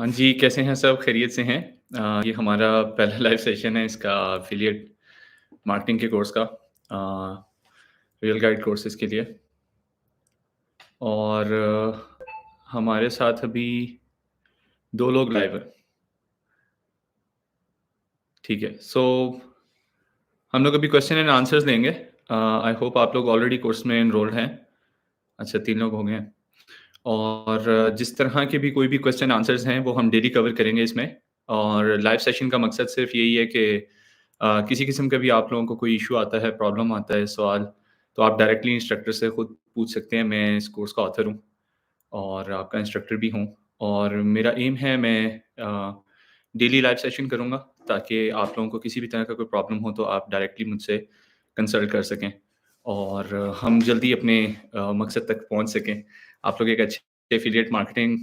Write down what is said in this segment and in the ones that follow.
जी, कैसे हैं सब? खैरियत से हैं? ये हमारा पहला लाइव सेशन है इसका एफ़िलिएट मार्केटिंग के कोर्स का रियल गाइड कोर्सेज़ के लिए और हमारे साथ अभी 2 लोग लाइव हैं। ठीक है, सो हम लोग अभी क्वेश्चन एंड आंसर्स लेंगे। आई होप आप लोग ऑलरेडी कोर्स में एनरोल्ड हैं। अच्छा 3 लोग हो गए हैं और जिस तरह के भी कोई भी क्वेश्चन आंसर्स हैं, वो हम डेली कवर करेंगे इसमें और लाइव सेशन का मकसद सिर्फ़ यही है कि किसी किस्म का भी आप लोगों को कोई इश्यू आता है, प्रॉब्लम आता है, सवाल, तो आप डायरेक्टली इंस्ट्रक्टर से खुद पूछ सकते हैं। मैं इस कोर्स का ऑथर हूँ और आपका इंस्ट्रक्टर भी हूँ और मेरा एम है मैं डेली लाइव सेशन करूँगा ताकि आप लोगों को किसी भी तरह का कोई प्रॉब्लम हो तो आप डायरेक्टली मुझसे कंसल्ट कर सकें और हम जल्दी अपने मकसद तक पहुँच सकें। आप लोग एक अच्छे एफिलिएट मार्केटिंग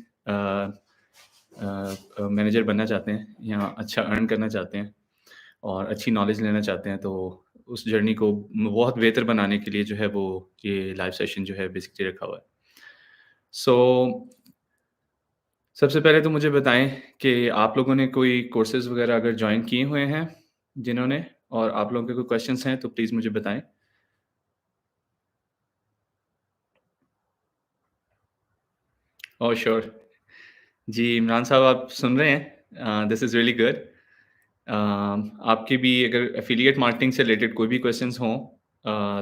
मैनेजर बनना चाहते हैं या अच्छा अर्न करना चाहते हैं और अच्छी नॉलेज लेना चाहते हैं, तो उस जर्नी को बहुत बेहतर बनाने के लिए जो है वो ये लाइव सेशन जो है बेसिकली रखा हुआ है। सो सबसे पहले तो मुझे बताएँ कि आप लोगों ने कोई कोर्सेज़ वगैरह अगर जॉइन किए हुए हैं जिन्होंने और आप लोगों के कोई क्वेश्चन्स हैं तो प्लीज़ मुझे बताएँ? Oh sure. जी, इमरान साहब आप सुन रहे हैं? This is really good. आपके भी अगर एफ़िलिएट मार्केटिंग से रिलेटेड कोई भी क्वेश्चन्स हों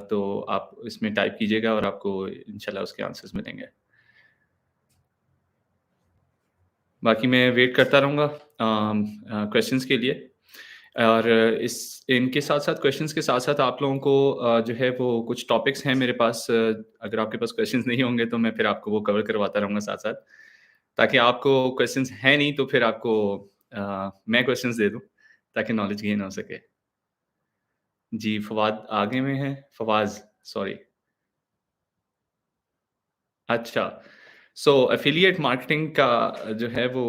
तो आप इसमें टाइप कीजिएगा और आपको इंशाल्लाह उसके आंसर्स मिलेंगे। बाकी मैं वेट करता रहूँगा क्वेश्चन्स के लिए और इस इनके साथ-साथ क्वेश्चन्स के साथ-साथ आप लोगों को जो है वो कुछ टॉपिक्स हैं मेरे पास अगर आपके पास क्वेश्चन्स नहीं होंगे तो मैं फिर आपको वो कवर करवाता रहूँगा साथ-साथ, ताकि आपको क्वेश्चन्स हैं नहीं तो फिर आपको मैं क्वेश्चन्स दे दूँ, ताकि नॉलेज गेन हो सके। जी, फवाद आगे में है, फवाज़ सॉरी। अच्छा, सो एफ़िलिएट मार्केटिंग का जो है वो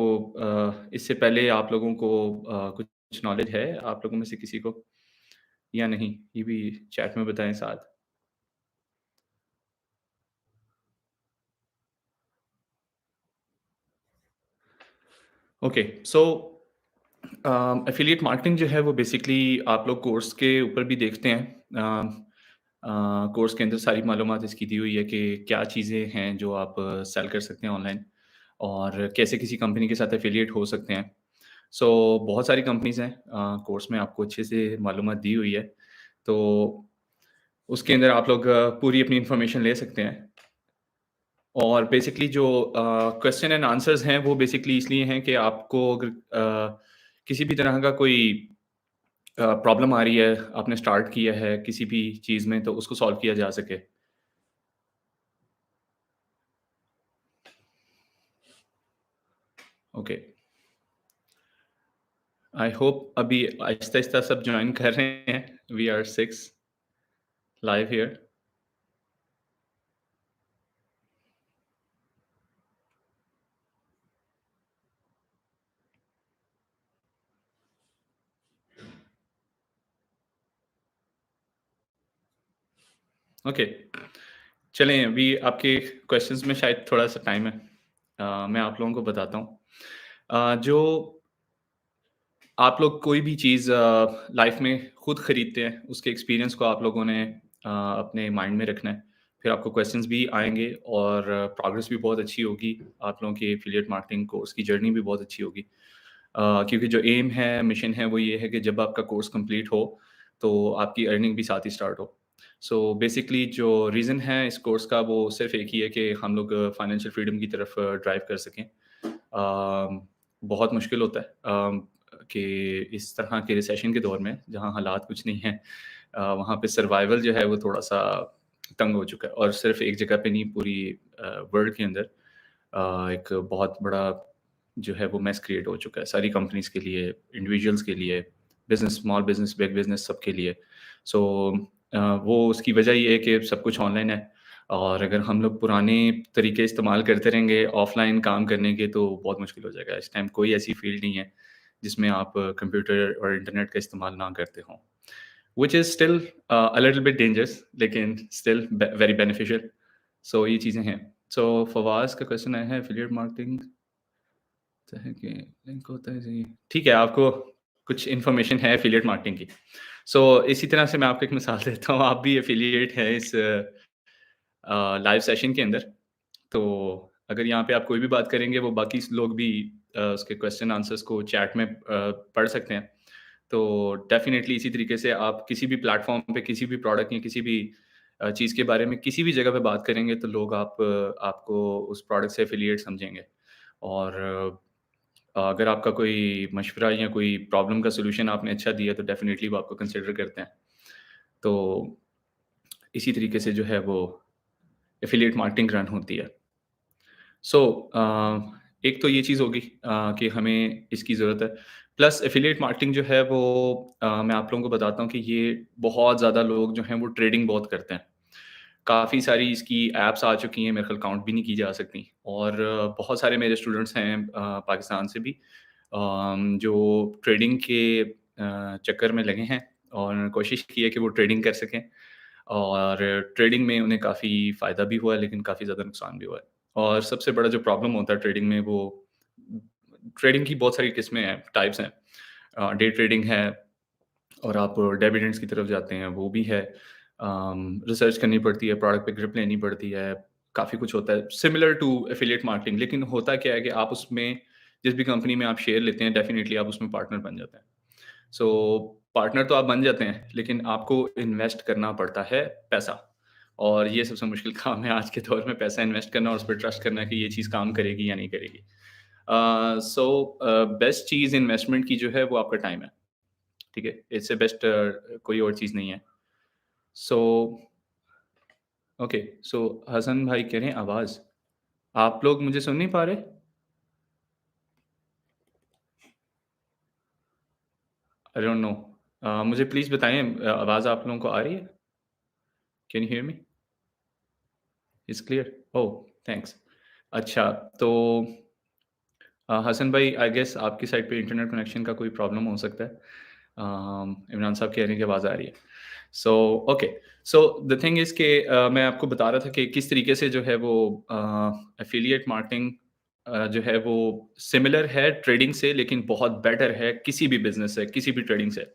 इससे पहले आप लोगों को कुछ नॉलेज है आप लोगों में से किसी को या नहीं? ये भी चैट में बताएँ साथ। ओके, सो एफ़िलिएट मार्केटिंग जो है वो बेसिकली आप लोग कोर्स के ऊपर भी देखते हैं। कोर्स के अंदर सारी मालूमात इसकी दी हुई है कि क्या चीज़ें हैं जो आप सेल कर सकते हैं ऑनलाइन और कैसे किसी कंपनी के साथ एफ़िलिएट हो सकते हैं। सो बहुत सारी कंपनीज़ हैं कोर्स में आपको अच्छे से मालूमात दी हुई है। तो उसके अंदर आप लोग पूरी अपनी इन्फॉर्मेशन ले सकते हैं और बेसिकली जो क्वेश्चन एंड आंसर्स हैं वो बेसिकली इसलिए हैं कि आपको अगर किसी भी तरह का कोई प्रॉब्लम आ रही है, आपने स्टार्ट किया है किसी भी चीज़ में तो उसको सॉल्व किया जा सके। ओके, आई होप अभी आहिस्ता-आहिस्ता सब जॉइन कर रहे हैं। We are 6 live here. Okay, चलें अभी आपके क्वेश्चंस में शायद थोड़ा-सा टाइम है। मैं आप लोगों को बताता हूँ। जो आप लोग कोई भी चीज़ लाइफ में खुद खरीदते हैं, उसके एक्सपीरियंस को आप लोगों ने अपने माइंड में रखना है। फिर आपको क्वेश्चंस भी आएँगे और प्रोग्रेस भी बहुत अच्छी होगी। आप लोगों की एफिलिएट मार्केटिंग कोर्स की जर्नी भी बहुत अच्छी होगी। क्योंकि जो एम है, मिशन है, वो ये है कि जब आपका कोर्स कंप्लीट हो, तो आपकी अर्निंग भी साथ ही स्टार्ट हो। सो बेसिकली जो रीज़न है इस कोर्स का, वो सिर्फ़ एक ही है कि हम लोग फाइनेंशियल फ्रीडम की तरफ ड्राइव कर सकें। बहुत मुश्किल होता है कि इस तरह के रिसेशन के दौर में जहाँ हालात कुछ नहीं हैं वहाँ पे सर्वाइवल जो है वो थोड़ा-सा तंग हो चुका है और सिर्फ़ एक जगह पे नहीं पूरी वर्ल्ड के अंदर एक बहुत बड़ा जो है वो मेस क्रिएट हो चुका है सारी कंपनीज़ के लिए, इंडिविजुअल्स के लिए, business small business, big business सबके लिए। सो वो उसकी वजह ये है कि सब कुछ ऑनलाइन है और अगर हम लोग पुराने तरीके इस्तेमाल करते रहेंगे ऑफ़लाइन काम करने के तो बहुत मुश्किल हो जाएगा। इस टाइम कोई ऐसी फ़ील्ड नहीं है जिसमें आप कंप्यूटर और इंटरनेट का इस्तेमाल ना करते हों। Which is still a little bit dangerous लेकिन स्टिल वेरी बेनिफिशियल। सो ये चीज़ें हैं। सो फवाज़ का क्वेश्चन आया है एफिलिएट मार्केटिंग होता है कि लिंक होता है जी, ठीक है, आपको कुछ इन्फॉर्मेशन है एफ़िलिएट मार्केटिंग की। सो इसी तरह से मैं आपको एक मिसाल देता हूँ, आप भी एफ़िलिएट हैं इस लाइव सेशन के अंदर। तो अगर यहाँ पे आप कोई भी बात करेंगे, वो बाकी लोग भी उसके क्वेश्चन आंसर्स को चैट में पढ़ सकते हैं। तो डेफ़िनेटली इसी तरीके से आप किसी भी प्लेटफ़ॉर्म पे, किसी भी प्रोडक्ट या किसी भी चीज़ के बारे में किसी भी जगह पे बात करेंगे, तो लोग आपको उस प्रोडक्ट से एफ़िलिएट समझेंगे। और अगर आपका कोई मशवरा या कोई प्रॉब्लम का सॉल्यूशन आपने अच्छा दिया, तो डेफ़िनेटली वो आपको कंसिडर करते हैं। तो इसी तरीके से जो है वो एफ़िलिएट मार्केटिंग रन होती है। सो एक तो ये चीज़ होगी कि हमें इसकी ज़रूरत है। प्लस एफ़िलिएट मार्केटिंग जो है वो मैं आप लोगों को बताता हूँ कि ये बहुत ज़्यादा लोग जो हैं वो ट्रेडिंग बहुत करते हैं। काफ़ी सारी इसकी ऐप्स आ चुकी हैं, मेरे ख़्याल काउंट भी नहीं की जा सकती और बहुत सारे मेरे स्टूडेंट्स हैं पाकिस्तान से भी जो ट्रेडिंग के चक्कर में लगे हैं और कोशिश की है कि वो ट्रेडिंग कर सकें और ट्रेडिंग में उन्हें काफ़ी फ़ायदा भी हुआ है, लेकिन काफ़ी ज़्यादा नुकसान भी हुआ है। और सबसे बड़ा जो प्रॉब्लम होता है ट्रेडिंग में वो ट्रेडिंग की बहुत सारी किस्में हैं, टाइप्स हैं। डे ट्रेडिंग है और आप डिविडेंड्स की तरफ जाते हैं, वो भी है। रिसर्च करनी पड़ती है, प्रोडक्ट पे ग्रिप लेनी पड़ती है, काफ़ी कुछ होता है। सिमिलर टू एफ़िलिएट मार्केटिंग लेकिन होता क्या है कि आप उसमें जिस भी कंपनी में आप शेयर लेते हैं, डेफ़िनिटली आप उसमें पार्टनर बन जाते हैं। सो पार्टनर तो आप बन जाते हैं, लेकिन आपको इन्वेस्ट करना पड़ता है पैसा और ये सबसे मुश्किल काम है आज के दौर में पैसा इन्वेस्ट करना और उस पे ट्रस्ट करना कि ये चीज़ काम करेगी या नहीं करेगी। सो बेस्ट चीज़ इन्वेस्टमेंट की जो है वो आपका टाइम है, ठीक है? इससे बेस्ट कोई और चीज़ नहीं है। सो ओके, सो हसन भाई कह रहे हैं आवाज़। आप लोग मुझे सुन नहीं पा रहे? I don't know. मुझे प्लीज़ बताएँ आवाज़ आप लोगों को आ रही है? Can you hear me? It's clear? Oh! Thanks. अच्छा, तो हसन भाई आई गेस आपकी साइड पे इंटरनेट कनेक्शन का कोई प्रॉब्लम हो सकता है। इमरान साहब कह रहे हैं कि आवाज़ आ रही है। सो okay, so the thing is कि मैं आपको बता रहा था कि किस तरीके से जो है वो एफ़िलिएट मार्केटिंग जो है वो सिमिलर है ट्रेडिंग से लेकिन बहुत बेटर है किसी भी बिज़नेस से, किसी भी ट्रेडिंग से।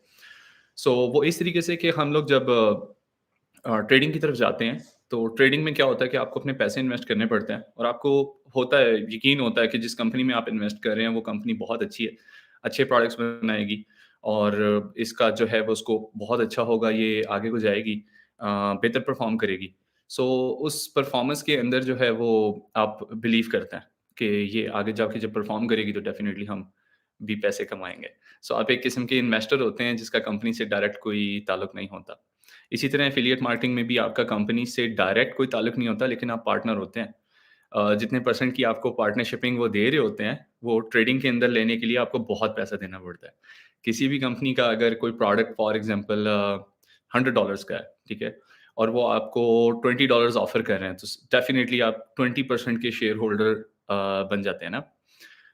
सो वो इस तरीके से कि हम लोग जब ट्रेडिंग की तरफ जाते हैं, तो ट्रेडिंग में क्या होता है कि आपको अपने पैसे इन्वेस्ट करने पड़ते हैं और आपको होता है, यकीन होता है कि जिस कंपनी में आप इन्वेस्ट कर रहे हैं, वो कंपनी बहुत अच्छी है, अच्छे प्रोडक्ट्स बनाएगी और इसका जो है वो स्कोप बहुत अच्छा होगा, ये आगे को जाएगी, बेहतर परफ़ॉर्म करेगी। सो उस परफ़ॉर्मेंस के अंदर जो है वो आप बिलीव करते हैं कि ये आगे जाके जब परफ़ॉर्म करेगी तो डेफ़िनिटली हम भी पैसे कमाएँगे। सो आप एक किस्म के इन्वेस्टर होते हैं जिसका कंपनी से डायरेक्ट कोई ताल्लुक नहीं होता। इसी तरह एफ़िलिएट मार्केटिंग में भी आपका कंपनी से डायरेक्ट कोई ताल्लुक नहीं होता, लेकिन आप पार्टनर होते हैं। जितने परसेंट की आपको पार्टनरशिपिंग वो दे रहे होते हैं, वो ट्रेडिंग के अंदर लेने के लिए आपको बहुत पैसा देना पड़ता है। किसी भी कंपनी का अगर कोई प्रोडक्ट फॉर एग्ज़ाम्पल $100 का है, ठीक है? और वो आपको $20 ऑफ़र कर रहे हैं, तो डेफ़िनिटली आप 20% के शेयर होल्डर बन जाते हैं ना?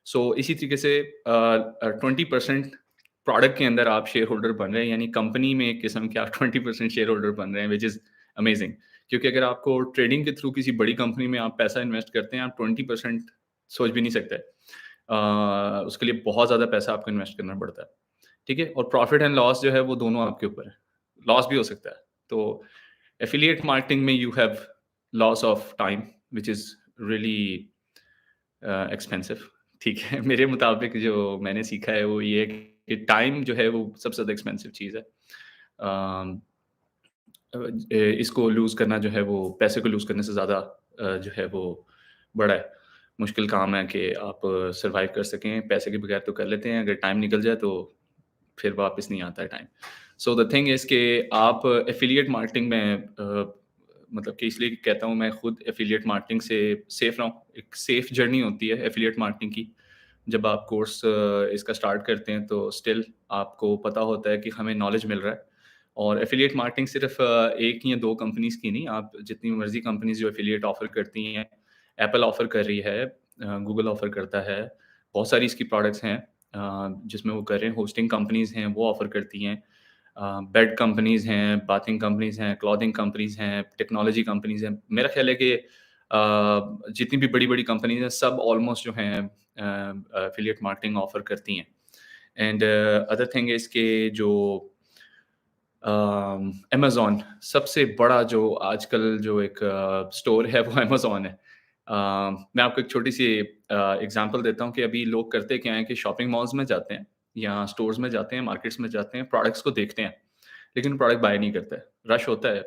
सो इसी तरीके से 20% प्रोडक्ट के अंदर आप शेयर होल्डर बन रहे हैं, यानी कंपनी में एक किस्म के आप 20% शेयर होल्डर बन रहे हैं, व्हिच इज़ अमेज़िंग। क्योंकि अगर आपको ट्रेडिंग के थ्रू किसी बड़ी कंपनी में आप पैसा इन्वेस्ट करते हैं, आप 20% सोच भी नहीं सकते। उसके लिए बहुत ज़्यादा पैसा आपको इन्वेस्ट करना पड़ता है, ठीक है? और प्रॉफ़िट एंड लॉस जो है वो दोनों आपके ऊपर है। लॉस भी हो सकता है। तो एफ़िलिएट मार्केटिंग में you have loss of time which is really expensive, ठीक है। मेरे मुताबिक जो मैंने सीखा है वो ये है कि टाइम जो है वो सबसे ज़्यादा एक्सपेंसिव चीज़ है। अम, इसको लूज़ करना जो है वो पैसे को लूज़ करने से ज़्यादा जो है वो बड़ा है। मुश्किल काम है कि आप सर्वाइव कर सकें, पैसे के बगैर तो कर लेते हैं, अगर टाइम निकल जाए तो फिर वापस नहीं आता है time. So the thing is कि आप एफ़िलिएट मार्केटिंग में मतलब कि इसलिए कहता हूँ मैं खुद एफ़िलिएट मार्केटिंग से सेफ रहा हूँ। एक सेफ जर्नी होती है एफ़िलिएट मार्केटिंग की। जब आप कोर्स इसका स्टार्ट करते हैं तो स्टिल आपको पता होता है कि हमें नॉलेज मिल रहा है और एफ़िलिएट मार्केटिंग सिर्फ़ 1 या 2 कंपनीज़ की नहीं, आप जितनी मर्ज़ी कंपनीज़ जो एफ़िलिएट ऑफ़र करती हैं, एप्पल ऑफ़र कर रही है, गूगल ऑफ़र करता है, बहुत सारी इसकी प्रोडक्ट्स हैं जिसमें वो कर रहे हैं, होस्टिंग कंपनीज़ हैं, वो ऑफ़र करती हैं। बेड कंपनीज़ हैं, बाथिंग कंपनीज़ हैं, क्लॉथिंग कंपनीज़ हैं, टेक्नोलॉजी कंपनीज़ हैं। मेरा ख़्याल है कि जितनी भी बड़ी-बड़ी कंपनीज़ हैं, सब ऑलमोस्ट जो हैं एफिलिएट मार्केटिंग ऑफ़र करती हैं। एंड अदर थिंग इज़ के जो अमेज़न सबसे बड़ा जो आजकल जो एक स्टोर है वो अमेज़न है। मैं आपको एक छोटी-सी एग्ज़ाम्पल देता हूँ कि अभी लोग करते क्या हैं कि शॉपिंग मॉल्स में जाते हैं या स्टोर्स में जाते हैं, मार्केट्स में जाते हैं, प्रोडक्ट्स को देखते हैं, लेकिन प्रोडक्ट बाय नहीं करते हैं। रश होता है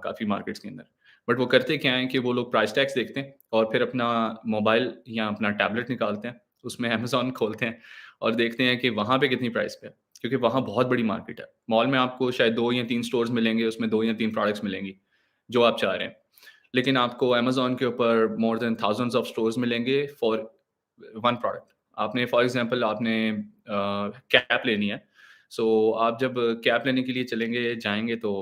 काफ़ी मार्केट्स के अंदर। बट वो करते क्या हैं कि वो लोग प्राइस टैग्स देखते हैं और फिर अपना मोबाइल या अपना टैबलेट निकालते हैं, उसमें अमेज़न खोलते हैं और देखते हैं कि वहाँ पे कितनी प्राइस पे है। क्योंकि वहाँ बहुत बड़ी मार्केट है। मॉल में आपको शायद 2 या 3 स्टोर्स मिलेंगे, उसमें 2 या 3 प्रोडक्ट्स मिलेंगी, जो आप चाह रहे हैं। लेकिन आपको अमेज़न के ऊपर more than thousands of stores मिलेंगे फॉर वन प्रोडक्ट। आपने फॉर एग्ज़ाम्पल आपने कैप लेनी है, सो आप जब कैप लेने के लिए चलेंगे जाएँगे तो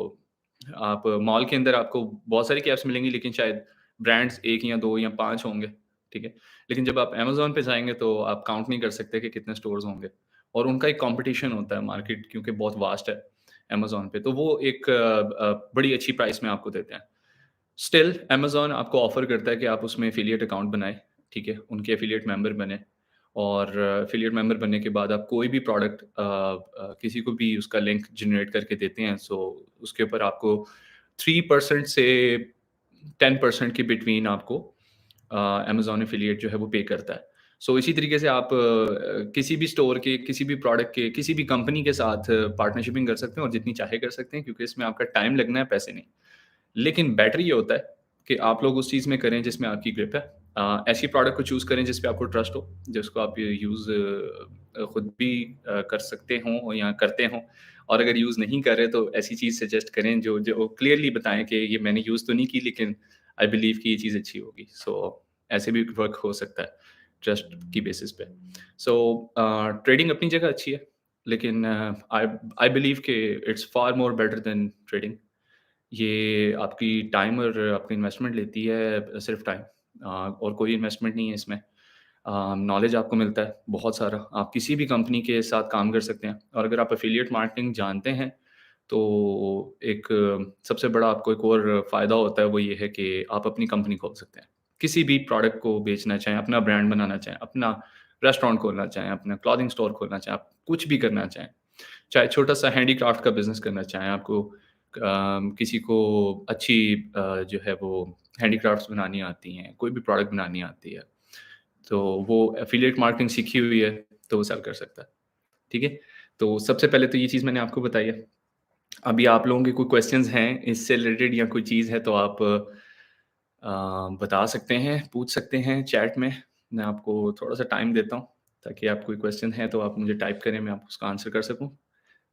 आप मॉल के अंदर आपको बहुत सारी कैप्स मिलेंगी, लेकिन शायद ब्रांड्स 1 या 2 या 5 होंगे, ठीक है? लेकिन जब आप अमेज़न पे जाएँगे तो आप काउंट नहीं कर सकते कि कितने स्टोर्स होंगे। और उनका एक कॉम्पिटिशन होता है मार्केट क्योंकि बहुत वास्ट है अमेज़न पे, तो वो एक बड़ी अच्छी प्राइस में आपको देते हैं। स्टिल अमेज़न आपको ऑफ़र करता है कि आप उसमें एफ़िलिएट अकाउंट बनाएँ, ठीक है? उनके एफ़िलिएट मेंबर बनें और एफ़िलिएट मेंबर बनने के बाद आप कोई भी प्रोडक्ट किसी को भी उसका लिंक जनरेट करके देते हैं, सो उसके ऊपर आपको 3% से 10% के बिटवीन आपको अमेज़न एफ़िलिएट जो है वो पे करता है। सो इसी तरीके से आप किसी भी स्टोर के, किसी भी प्रोडक्ट के, किसी भी कंपनी के साथ पार्टनरशिपिंग कर सकते हैं और जितनी चाहे कर सकते हैं क्योंकि इसमें आपका टाइम लगना है, पैसे नहीं। लेकिन बेटर ये होता है कि आप लोग उस चीज़ में करें जिसमें आपकी ग्रिप है। ऐसी प्रोडक्ट को चूज़ करें जिस पे आपको ट्रस्ट हो, जिसको आप यूज़ खुद भी कर सकते हों या करते हों और अगर यूज़ नहीं कर रहे तो ऐसी चीज़ सजेस्ट करें जो जो क्लियरली बताएँ कि ये मैंने यूज़ तो नहीं की लेकिन आई बिलीव कि ये चीज़ अच्छी होगी। सो ऐसे भी वर्क हो सकता है ट्रस्ट की बेसिस पे। सो ट्रेडिंग अपनी जगह अच्छी है लेकिन आई आई बिलीव कि it's far more better than trading. ये आपकी टाइम और आपकी इन्वेस्टमेंट लेती है सिर्फ टाइम और कोई इन्वेस्टमेंट नहीं है इसमें। नॉलेज आपको मिलता है बहुत सारा। आप किसी भी कंपनी के साथ काम कर सकते हैं और अगर आप एफ़िलिएट मार्केटिंग जानते हैं, तो एक सबसे बड़ा आपको एक और फ़ायदा होता है, वो ये है कि आप अपनी कंपनी खोल सकते हैं। किसी भी प्रोडक्ट को बेचना चाहें, अपना ब्रांड बनाना चाहें, अपना रेस्टोरेंट खोलना चाहें, अपना क्लॉथिंग स्टोर खोलना चाहें, आप कुछ भी करना चाहें। चाहे छोटा-सा हैंडीक्राफ्ट का बिज़नेस करना चाहें, आपको किसी को अच्छी जो है वो हैंडीक्राफ्ट्स बनानी आती हैं, कोई भी प्रोडक्ट बनानी आती है, तो वो एफ़िलिएट मार्केटिंग सीखी हुई है, तो वो सेल कर सकता है, ठीक है? तो सबसे पहले तो ये चीज़ मैंने आपको बताई है। अभी आप लोगों के कोई क्वेश्चन्स हैं इससे रिलेटेड या कोई चीज़ है तो आप बता सकते हैं, पूछ सकते हैं चैट में। मैं आपको थोड़ा-सा टाइम देता हूँ, ताकि आप कोई क्वेश्चन है तो आप मुझे टाइप करें, मैं आपको उसका आंसर कर सकूँ।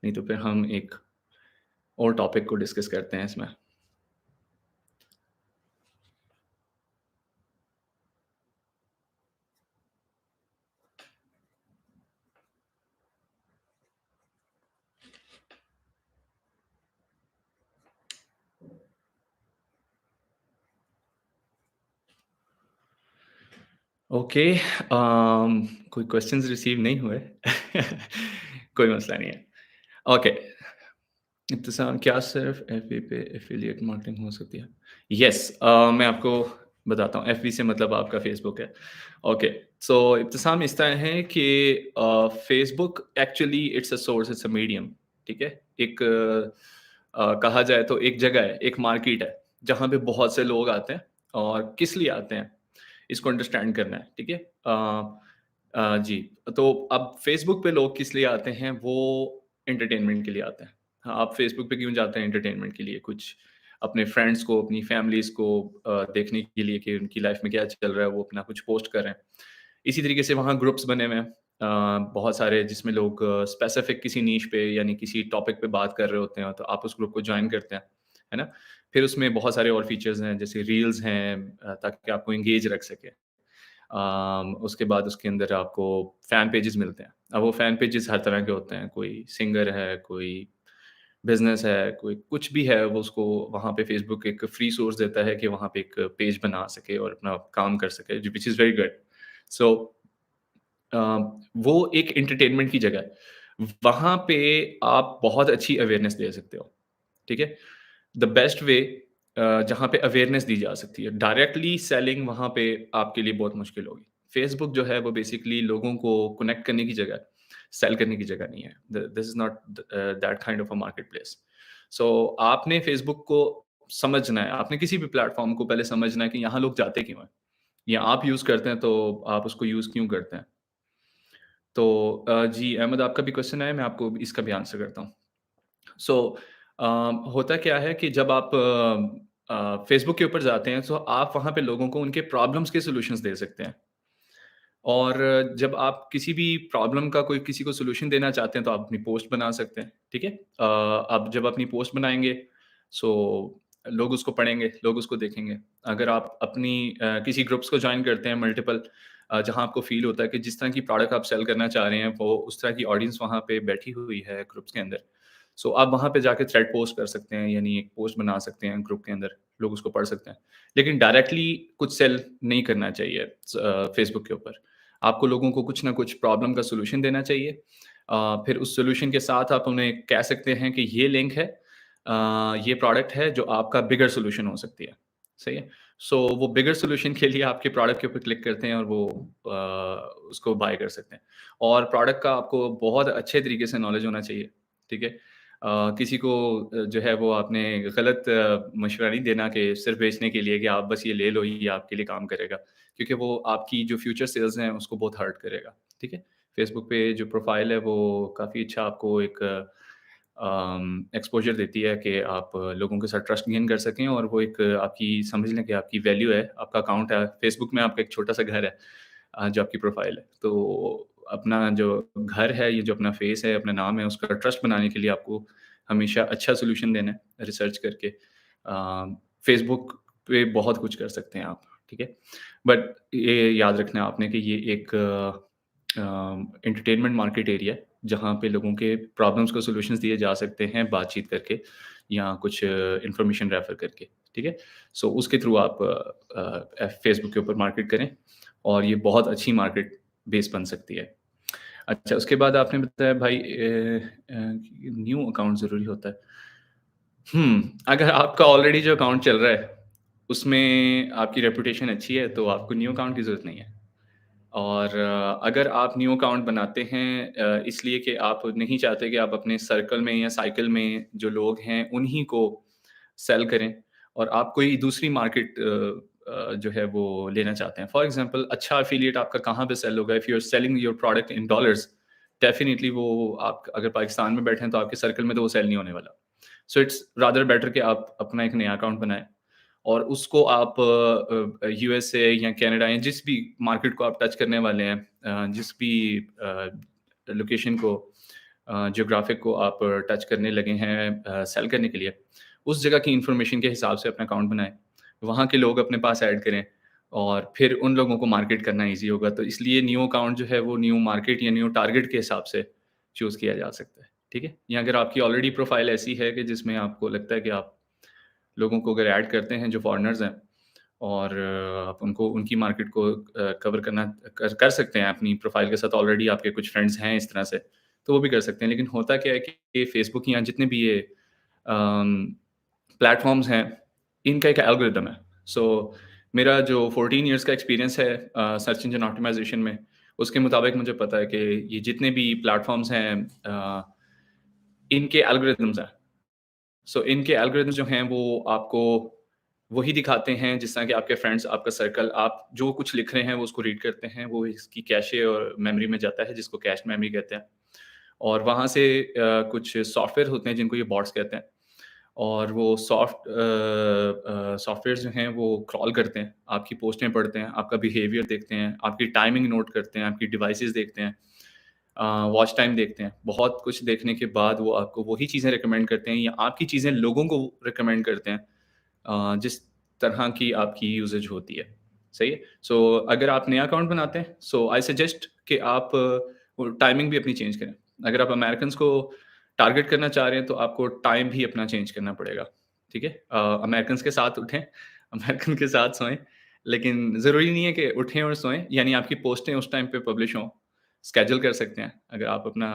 नहीं तो फिर हम एक और टॉपिक को डिस्कस करते हैं इसमें। ओके, कोई क्वेश्चंस रिसीव नहीं हुए। कोई मसला नहीं है। ओके, इब्तिसाम क्या सिर्फ़ एफ़बी पे एफ़िलिएट मार्केटिंग हो सकती है? येस, मैं आपको बताता हूँ। एफ़बी से मतलब आपका फ़ेसबुक है। ओके, सो इब्तिसाम इस तरह है कि Facebook actually it's a source, it's a medium, ठीक है? एक कहा जाए तो एक जगह है, एक मार्केट है, जहाँ पे बहुत से लोग आते हैं और किस लिए आते हैं, इसको अंडरस्टैंड करना है, ठीक है? जी, तो अब फ़ेसबुक पे लोग किस लिए आते हैं, वो एंटरटेनमेंट के लिए आते हैं। हाँ, आप फ़ेसबुक पे क्यों जाते हैं एंटरटेनमेंट के लिए, कुछ अपने फ्रेंड्स को, अपनी फैमिलीज़ को देखने के लिए कि उनकी लाइफ़ में क्या चल रहा है, वो अपना कुछ पोस्ट कर रहे हैं। इसी तरीके से वहाँ ग्रुप्स बने हुए हैं बहुत सारे जिसमें लोग स्पेसिफ़िक किसी नीश पे यानी किसी टॉपिक पे बात कर रहे होते हैं, तो आप उस ग्रुप को जॉइन करते हैं, है ना? फिर उसमें बहुत सारे और फीचर्स हैं, जैसे रील्स हैं ताकि आपको एंगेज रख सके। उसके बाद उसके अंदर आपको फ़ैन पेजेस मिलते हैं। अब वो फ़ैन पेजेस हर तरह के होते हैं, कोई सिंगर है, कोई बिज़नेस है, कोई कुछ भी है, वो उसको वहाँ पे फ़ेसबुक एक फ्री सोर्स देता है कि वहाँ पे एक पेज बना सके और अपना काम कर सके, जो व्हिच इज़ वेरी गुड। सो अ, वो एक एंटरटेनमेंट की जगह है। वहाँ पे आप बहुत अच्छी अवेयरनेस दे सकते हो, ठीक है? द बेस्ट वे जहाँ पे अवेयरनेस दी जा सकती है। डायरेक्टली सेलिंग वहाँ पे आपके लिए बहुत मुश्किल होगी। फेसबुक जो है वो बेसिकली लोगों को कनेक्ट करने की जगह है, सेल करने की जगह नहीं है। This is not that kind of a marketplace. So आपने फेसबुक को समझना है, आपने किसी भी प्लेटफ़ॉर्म को पहले समझना है कि यहाँ लोग जाते क्यों हैं? या आप यूज़ करते हैं तो आप उसको यूज़ क्यों करते हैं? तो जी अहमद आपका भी क्वेश्चन है, मैं आपको इसका भी आंसर करता हूँ। सो होता क्या है कि जब आप फ़ेसबुक के ऊपर जाते हैं, तो आप वहाँ पे लोगों को उनके प्रॉब्लम्स के सॉल्यूशंस दे सकते हैं। और जब आप किसी भी प्रॉब्लम का कोई किसी को सॉल्यूशन देना चाहते हैं, तो आप अपनी पोस्ट बना सकते हैं, ठीक है? आप जब अपनी पोस्ट बनाएँगे, सो लोग उसको पढ़ेंगे, लोग उसको देखेंगे। अगर आप अपनी किसी ग्रुप्स को जॉइन करते हैं मल्टीपल जहाँ आपको फ़ील होता है कि जिस तरह की प्रोडक्ट आप सेल करना चाह रहे हैं, वो उस तरह की ऑडियंस वहाँ पे बैठी हुई है ग्रुप्स के अंदर। सो आप वहाँ पे जाके थ्रेड पोस्ट कर सकते हैं, यानी एक पोस्ट बना सकते हैं ग्रुप के अंदर, लोग उसको पढ़ सकते हैं। लेकिन डायरेक्टली कुछ सेल नहीं करना चाहिए फ़ेसबुक के ऊपर। आपको लोगों को कुछ ना कुछ प्रॉब्लम का सॉल्यूशन देना चाहिए। फिर उस सॉल्यूशन के साथ आप उन्हें कह सकते हैं कि ये लिंक है, ये प्रोडक्ट है जो आपका बिगर सॉल्यूशन हो सकती है। सही है? सो वो बिगर सॉल्यूशन के लिए आपके प्रोडक्ट के ऊपर क्लिक करते हैं और वो उसको बाय कर सकते हैं। और प्रोडक्ट का आपको बहुत अच्छे तरीके से नॉलेज होना चाहिए, ठीक है? किसी को जो है वो आपने गलत मशवरा नहीं देना कि सिर्फ़ बेचने के लिए कि आप बस ये ले लो, ये आपके लिए काम करेगा। क्योंकि वो आपकी जो फ्यूचर सेल्स हैं उसको बहुत हर्ट करेगा, ठीक है? फ़ेसबुक पे जो प्रोफ़ाइल है वो काफ़ी अच्छा आपको एक एक्सपोज़र देती है कि आप लोगों के साथ ट्रस्ट गेन कर सकें और वो एक आपकी समझ लें कि आपकी वैल्यू है, आपका अकाउंट है, फ़ेसबुक में आपका एक छोटा-सा घर है जो आपकी प्रोफ़ाइल है। तो अपना जो घर है, ये जो अपना फ़ेस है, अपना नाम है, उसका ट्रस्ट बनाने के लिए आपको हमेशा अच्छा सॉल्यूशन देना है, रिसर्च करके। फ़ेसबुक पे बहुत कुछ कर सकते हैं आप, ठीक है? बट ये याद रखना है आपने कि ये एक एंटरटेनमेंट मार्केट एरिया है, जहाँ पे लोगों के प्रॉब्लम्स को सॉल्यूशंस दिए जा सकते हैं बातचीत करके या कुछ इन्फॉर्मेशन रेफर करके, ठीक है? सो उसके थ्रू आप फेसबुक के ऊपर मार्केट करें और ये बहुत अच्छी मार्केट बेस बन सकती है। अच्छा, उसके बाद आपने बताया भाई न्यू अकाउंट ज़रूरी होता है। अगर आपका ऑलरेडी जो अकाउंट चल रहा है, उसमें आपकी रेपुटेशन अच्छी है, तो आपको न्यू अकाउंट की ज़रूरत नहीं है। और अगर आप न्यू अकाउंट बनाते हैं इसलिए कि आप नहीं चाहते कि आप अपने सर्कल में या साइकिल में जो लोग हैं, उन्हीं को सेल करें और आप कोई दूसरी मार्केट जो है वो लेना चाहते हैं। फॉर एग्ज़ाम्पल अच्छा एफ़िलिएट आपका कहाँ पे सेल होगा? If you are selling your product in dollars, definitely वो आप अगर पाकिस्तान में बैठे हैं, तो आपके सर्कल में तो वो सेल नहीं होने वाला। सो इट्स रादर बेटर कि आप अपना एक नया अकाउंट बनाएँ और उसको आप यूएसए या कनाडा या जिस भी मार्केट को आप टच करने वाले हैं जिस भी लोकेशन को ज्योग्राफिक को आप टच करने लगे हैं सेल करने के लिए, उस जगह की इन्फॉर्मेशन के हिसाब से अपना अकाउंट बनाएँ। वहाँ के लोग अपने पास ऐड करें और फिर उन लोगों को मार्केट करना ईज़ी होगा। तो इसलिए न्यू अकाउंट जो है वो न्यू मार्केट या न्यू टारगेट के हिसाब से चूज़ किया जा सकता है। ठीक है? या अगर आपकी ऑलरेडी प्रोफाइल ऐसी है कि जिसमें आपको लगता है कि आप लोगों को अगर ऐड करते हैं जो फॉरेनर्स हैं और आप उनको उनकी मार्केट को कवर करना कर सकते हैं अपनी प्रोफ़ाइल के साथ ऑलरेडी आपके कुछ फ्रेंड्स हैं इस तरह से, तो वो भी कर सकते हैं। लेकिन होता क्या है कि ये फ़ेसबुक या जितने भी ये प्लेटफ़ॉर्म्स हैं, इनका एक एल्गोरिदम है। सो मेरा जो 14 इयर्स का एक्सपीरियंस है सर्च इंजन ऑप्टिमाइज़ेशन में, उसके मुताबिक मुझे पता है कि ये जितने भी प्लेटफ़ॉर्म्स हैं इनके एल्गोरिदम्स हैं। सो इनके एल्गोरिदम्स जो हैं वो आपको वही दिखाते हैं जिस तरह के आपके फ्रेंड्स, आपका सर्कल, आप जो कुछ लिख रहे हैं वो उसको रीड करते हैं, वो इसकी कैशे और मेमोरी में जाता है जिसको कैश मेमोरी कहते हैं। और वहाँ से कुछ सॉफ्टवेयर होते हैं जिनको ये बॉट्स कहते हैं और वो सॉफ्टवेयर्स जो हैं वो क्रॉल करते हैं, आपकी पोस्टें पढ़ते हैं, आपका बिहेवियर देखते हैं, आपकी टाइमिंग नोट करते हैं, आपकी डिवाइसेज़ देखते हैं। वॉच टाइम देखते हैं। बहुत कुछ देखने के बाद वो आपको वही चीज़ें रिकमेंड करते हैं या आपकी चीज़ें लोगों को रिकमेंड करते हैं जिस तरह की आपकी यूसेज होती है। सही है? सो अगर आप नया अकाउंट बनाते हैं, सो आई सजेस्ट कि आप वो टाइमिंग भी अपनी चेंज करें। अगर आप अमेरिकन्स को टारगेट करना चाह रहे हैं, तो आपको टाइम भी अपना चेंज करना पड़ेगा। ठीक है? अमेरिकन्स के साथ उठें, अमेरिकन के साथ सोएँ, लेकिन ज़रूरी नहीं है कि उठें और सोएँ, यानी आपकी पोस्टें उस टाइम पे पब्लिश हों। स्केड्यूल कर सकते हैं। अगर आप अपना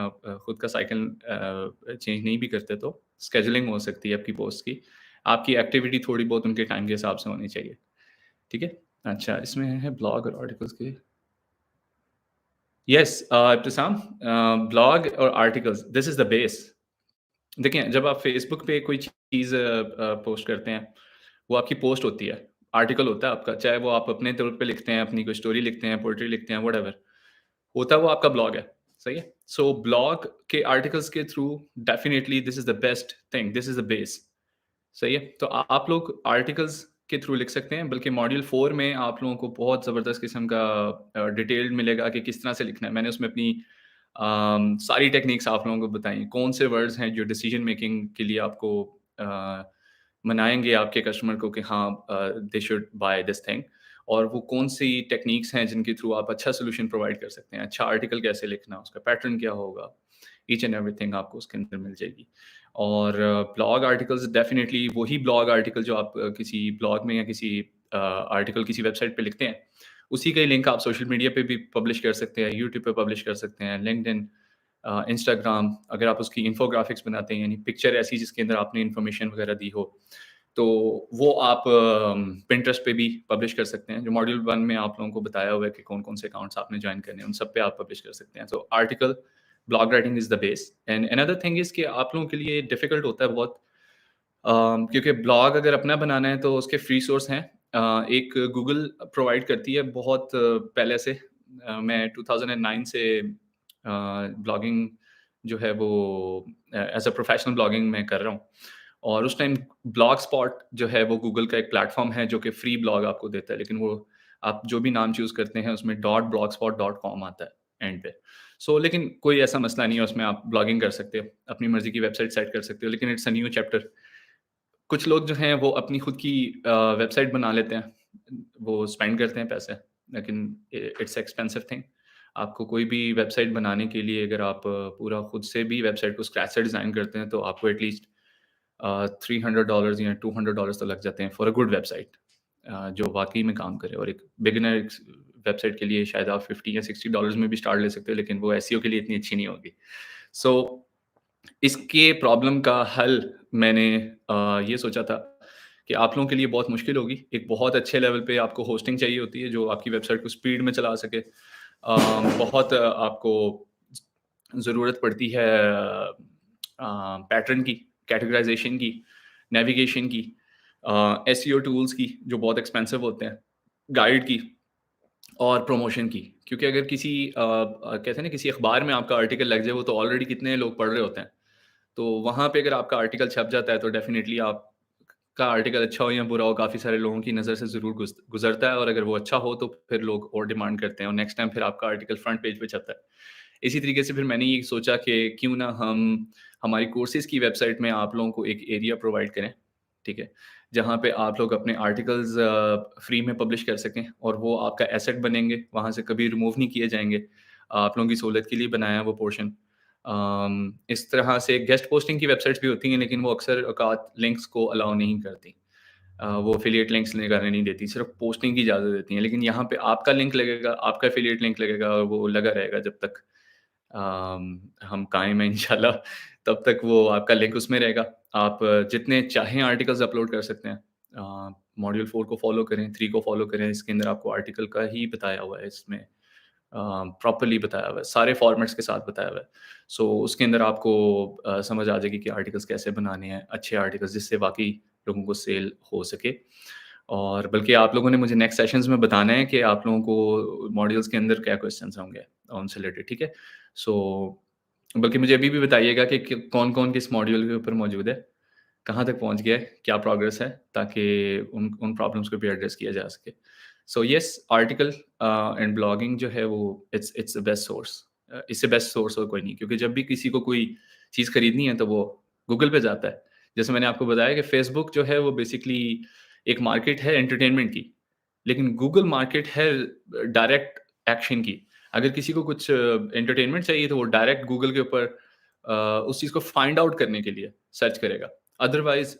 खुद का साइकिल चेंज नहीं भी करते तो स्केड्यूलिंग हो सकती है आपकी पोस्ट की। आपकी एक्टिविटी थोड़ी बहुत उनके टाइम के हिसाब से होनी चाहिए। ठीक है? अच्छा इसमें है ब्लॉग और आर्टिकल्स के यस इब्तिसाम, ब्लॉग और articles, this is the base. देखिए, जब आप फ़ेसबुक पे कोई चीज़ पोस्ट करते हैं, वो आपकी पोस्ट होती है, आर्टिकल होता है आपका, चाहे वो आप अपने तौर पे लिखते हैं, अपनी कोई स्टोरी लिखते हैं, पोएट्री लिखते हैं, व्हाटएवर, होता वो आपका ब्लॉग है, सही है? सो ब्लॉग के आर्टिकल्स के through definitely this is the best thing, this is the base. सही है? तो आप लोग आर्टिकल्स के थ्रू लिख सकते हैं, बल्कि मॉड्यूल 4 में आप लोगों को बहुत ज़बरदस्त किस्म का डिटेल्ड मिलेगा कि किस तरह से लिखना है। मैंने उसमें अपनी सारी टेक्निक्स आप लोगों को बताई। कौन से वर्ड्स हैं जो डिसीजन मेकिंग के लिए आपको अ, मनाएँगे आपके कस्टमर को कि हाँ they should by this thing, और वो कौन-सी टेक्निक्स हैं जिनके थ्रू आप अच्छा सॉल्यूशन प्रोवाइड कर सकते हैं। अच्छा आर्टिकल कैसे लिखना, उसका पैटर्न क्या होगा, ईच एंड एवरीथिंग आपको उसके अंदर मिल जाएगी। और ब्लॉग आर्टिकल्स डेफ़िनिटली वही ब्लॉग आर्टिकल जो आप किसी ब्लॉग में या किसी आर्टिकल किसी वेबसाइट पे लिखते हैं, उसी का ही लिंक आप सोशल मीडिया पे भी पब्लिश कर सकते हैं, यूट्यूब पे पब्लिश कर सकते हैं, लिंक्डइन, इंस्टाग्राम, अगर आप उसकी इन्फोग्राफिक्स बनाते हैं, यानी पिक्चर ऐसी जिसके अंदर आपने इन्फॉर्मेशन वगैरह दी हो, तो वो आप पिंटरेस्ट पे भी पब्लिश कर सकते हैं। जो मॉड्यूल 1 में आप लोगों को बताया हुआ है कि कौन-कौन से अकाउंट्स आपने जॉइन करने हैं, उन सब पे आप पब्लिश कर सकते हैं। तो article, blog writing is the base and another thing is कि आप लोगों के लिए डिफ़िकल्ट होता है बहुत, क्योंकि ब्लॉग अगर अपना बनाना है तो उसके फ्री सोर्स हैं। एक गूगल प्रोवाइड करती है बहुत पहले से, मैं 2009 से ब्लॉगिंग जो है वो एज़ अ प्रोफ़ेशनल ब्लॉगिंग मैं कर रहा हूँ। और उस टाइम ब्लॉग स्पॉट जो है वो गूगल का एक प्लेटफ़ॉर्म है जो कि फ्री ब्लॉग आपको देता है, लेकिन वो आप जो भी नाम चूज़ करते हैं उसमें .blogspot.com आता है एंड पे। सो लेकिन कोई ऐसा मसला नहीं है, उसमें आप ब्लॉगिंग कर सकते हो, अपनी मर्ज़ी की वेबसाइट सेट कर सकते हो, लेकिन इट्स अ न्यू चैप्टर। कुछ लोग जो हैं वो अपनी खुद की वेबसाइट बना लेते हैं, वो स्पेंड करते हैं पैसे, लेकिन इट्स एक्सपेंसिव थिंग। आपको कोई भी वेबसाइट बनाने के लिए अगर आप पूरा खुद से भी वेबसाइट को स्क्रैच से डिज़ाइन करते हैं, तो आपको एटलीस्ट $300 या $200 तो लग जाते हैं फॉर अ गुड वेबसाइट, जो वाक़ई में काम करे। और एक बिगिनर वेबसाइट के लिए शायद आप 50 या $60 में भी स्टार्ट ले सकते हो, लेकिन वो एसईओ के लिए इतनी अच्छी नहीं होगी। सो इसके प्रॉब्लम का हल मैंने ये सोचा था कि आप लोगों के लिए बहुत मुश्किल होगी। एक बहुत अच्छे लेवल पे आपको होस्टिंग चाहिए होती है, जो आपकी वेबसाइट को स्पीड में चला सके। बहुत आपको ज़रूरत पड़ती है पैटर्न की, कैटेगराइज़ेशन की, नेविगेशन की, एसईओ टूल्स की, जो बहुत एक्सपेंसिव होते हैं, गाइड की और प्रमोशन की। क्योंकि अगर किसी कहते हैं ना, किसी अखबार में आपका आर्टिकल लग जाए, वो तो ऑलरेडी कितने लोग पढ़ रहे होते हैं। तो वहाँ पे अगर आपका आर्टिकल छप जाता है, तो डेफ़िनिटली आपका आर्टिकल अच्छा हो या बुरा हो, काफ़ी सारे लोगों की नज़र से ज़रूर गुज़रता है, और अगर वो अच्छा हो तो फिर लोग और डिमांड करते हैं और नेक्स्ट टाइम फिर आपका आर्टिकल फ्रंट पेज पे छपता है। इसी तरीके से फिर मैंने ये सोचा कि क्यों ना हम हमारी कोर्सेज़ की वेबसाइट में आप लोगों को एक एरिया प्रोवाइड करें, ठीक है? जहाँ पे आप लोग अपने आर्टिकल्स फ्री में पब्लिश कर सकें, और वो आपका एसेट बनेंगे, वहाँ से कभी रिमूव नहीं किए जाएँगे। आप लोगों की सहूलियत के लिए बनाया है वो पोर्शन। इस तरह से गेस्ट पोस्टिंग की वेबसाइट्स भी होती हैं, लेकिन वो अक्सर औकात लिंक्स को अलाउ नहीं करती। वो एफ़िलिएट लिंक्स लगाने नहीं देती, सिर्फ़ पोस्टिंग की इजाज़त देती हैं। लेकिन यहाँ पे आपका लिंक लगेगा, आपका एफ़िलिएट लिंक लगेगा, और वो लगा रहेगा जब तक हम कायम हैं इंशाल्लाह, तब तक वो आपका लिंक उसमें रहेगा। आप जितने चाहें आर्टिकल्स अपलोड कर सकते हैं। मॉड्यूल 4 को फ़ॉलो करें, 3 को फ़ॉलो करें, इसके अंदर आपको आर्टिकल का ही बताया हुआ है इसमें। प्रॉपर्ली बताया हुआ है, सारे फॉर्मेट्स के साथ बताया हुआ है। सो उसके अंदर आपको समझ आ जाएगी कि आर्टिकल्स कैसे बनाने हैं, अच्छे आर्टिकल्स जिससे वाक़ई लोगों को सेल हो सके। और बल्कि आप लोगों ने मुझे नेक्स्ट सेशंस में बताना है कि आप लोगों को मॉड्यूल्स के अंदर क्या क्वेश्चन्स होंगे उनसे रिलेटेड, ठीक है? सो बल्कि मुझे अभी भी बताइएगा कि कौन-कौन किस मॉड्यूल के ऊपर मौजूद है, कहाँ तक पहुँच गया है, क्या प्रोग्रेस है, ताकि उन उन प्रॉब्लम्स को भी एड्रेस किया जा सके। So yes, article and blogging जो है वो इट्स द बेस्ट सोर्स। इससे बेस्ट सोर्स और कोई नहीं, क्योंकि जब भी किसी को कोई चीज़ खरीदनी है तो वो गूगल पे जाता है। जैसे मैंने आपको बताया कि फेसबुक जो है वो बेसिकली एक मार्केट है एंटरटेनमेंट की, लेकिन गूगल मार्केट है डायरेक्ट एक्शन की। अगर किसी को कुछ एंटरटेनमेंट चाहिए तो वो डायरेक्ट गूगल के ऊपर उस चीज़ को फाइंड आउट करने के लिए सर्च करेगा। अदरवाइज़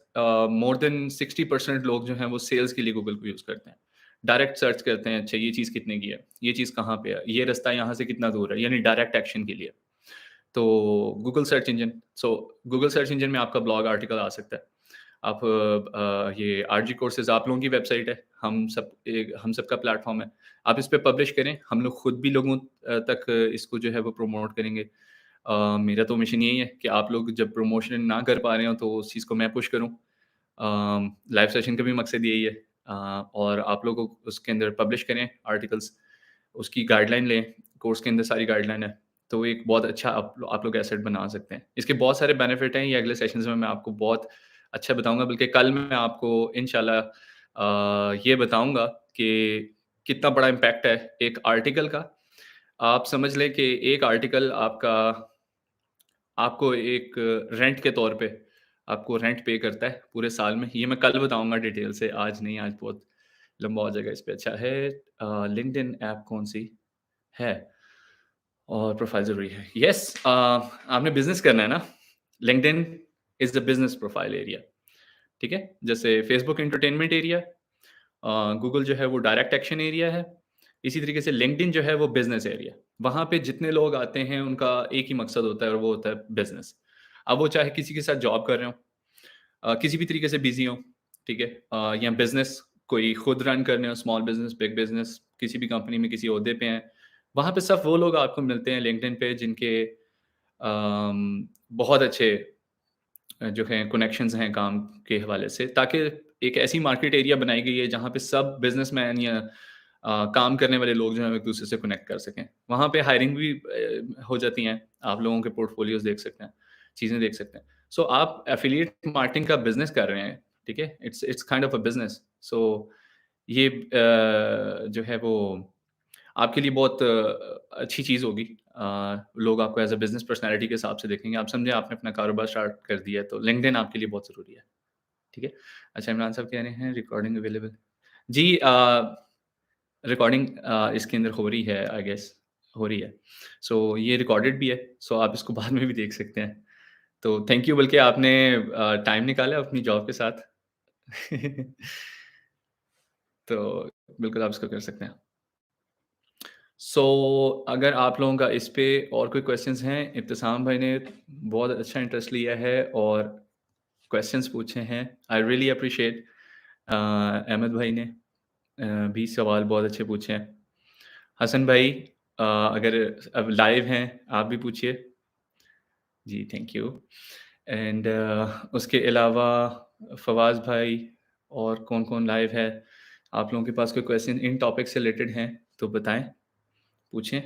मोर देन 60% लोग जो हैं वो सेल्स के लिए गूगल को यूज़ करते हैं। डायरेक्ट सर्च करते हैं, अच्छा ये चीज़ कितने की है? ये चीज़ कहाँ पे है? ये रास्ता यहाँ से कितना दूर है? यानी डायरेक्ट एक्शन के लिए। तो गूगल सर्च इंजन में आपका ब्लॉग आर्टिकल आ सकता है। आप ये आरजी कोर्सेज़ आप लोगों की वेबसाइट है, हम सबका प्लेटफ़ॉर्म है। आप इस पे पब्लिश करें, हम लोग खुद भी लोगों तक इसको जो है वो प्रमोट करेंगे। मेरा तो मिशन यही है कि आप लोग जब प्रमोशन ना कर पा रहे हो तो उस चीज़ को मैं पुश करूँ। लाइव सेशन का भी मकसद यही है और आप लोग उसके अंदर पब्लिश करें आर्टिकल्स, उसकी गाइडलाइन लें, कोर्स के अंदर सारी गाइडलाइन है, तो एक बहुत अच्छा आप लोग एसेट बना सकते हैं। इसके बहुत सारे बेनिफिट हैं, ये अगले सेशंस में मैं आपको बहुत अच्छा बताऊँगा, बल्कि कल मैं आपको इंशाल्लाह ये बताऊँगा कि कितना बड़ा इम्पैक्ट है एक आर्टिकल का। आप समझ लें कि एक आर्टिकल आपको एक रेंट के तौर पे आपको रेंट पे करता है पूरे साल में। ये मैं कल बताऊँगा डिटेल से, आज नहीं, आज बहुत लंबा हो जाएगा इस पे। अच्छा है लिंक्डइन ऐप कौन-सी है और प्रोफ़ाइल ज़रूरी है। येस आपने बिज़नेस करना है ना, LinkedIn is the business profile area, ठीक है? जैसे फ़ेसबुक एंटरटेनमेंट एरिया गूगल जो है वो डायरेक्ट एक्शन एरिया है। इसी तरीके से लिंक्डइन जो है वो बिज़नेस एरिया। वहाँ पे जितने लोग आते हैं उनका एक ही मकसद होता है और वो होता है बिज़नेस। अब वो चाहे किसी के साथ जॉब कर रहे हों किसी भी तरीके से बिज़ी हों, ठीक है? या बिज़नेस कोई खुद रन कर रहे हो, स्मॉल बिज़नेस, बिग बिज़नेस, किसी भी कंपनी में किसी ओहदे पे हैं। वहाँ पे सब वो लोग आपको मिलते हैं लिंक्डइन पे जिनके बहुत अच्छे जो है कनेक्शंस हैं काम के हवाले से ताकि एक ऐसी मार्केट एरिया बनाई गई है जहाँ पे सब बिजनेसमैन या काम करने वाले लोग जो हैं एक दूसरे से कनेक्ट कर सकें। वहाँ पे हायरिंग भी हो जाती हैं, आप लोगों के पोर्टफोलियोज़ देख सकते हैं, चीज़ें देख सकते हैं। सो आप एफिलिएट मार्केटिंग का बिज़नेस कर रहे हैं, ठीक है? It's it's kind of a business. So ये जो है वो आपके लिए बहुत अच्छी चीज़ होगी। लोग आपको एज़ अ बिज़नेस पर्सनैलिटी के हिसाब से देखेंगे। आप समझे आपने अपना कारोबार स्टार्ट कर दिया है, तो लिंक्डइन आपके लिए बहुत ज़रूरी है, ठीक है? अच्छा इमरान साहब कह रहे हैं रिकॉर्डिंग अवेलेबल जी रिकॉर्डिंग इसके अंदर हो रही है आई गेस हो रही है। सो ये रिकॉर्डेड भी है, सो आप इसको बाद में भी देख सकते हैं। तो थैंक यू बल्कि आपने टाइम निकाला अपनी जॉब के साथ। तो बिल्कुल आप इसको कर सकते हैं। सो अगर आप लोगों का इस पे और कोई क्वेश्चंस हैं, इब्तिसाम भाई ने बहुत अच्छा इंटरेस्ट लिया है और क्वेश्चंस पूछे हैं। आई रियली एप्रिशिएट अहमद भाई ने भी सवाल बहुत अच्छे पूछे हैं। हसन भाई अगर अब लाइव हैं, आप भी पूछिए। जी, थैंक यू। एंड उसके अलावा फवाज़ भाई और कौन-कौन लाइव है? आप लोगों के पास कोई क्वेश्चन इन टॉपिक से रिलेटेड हैं, तो बताएँ, पूछें।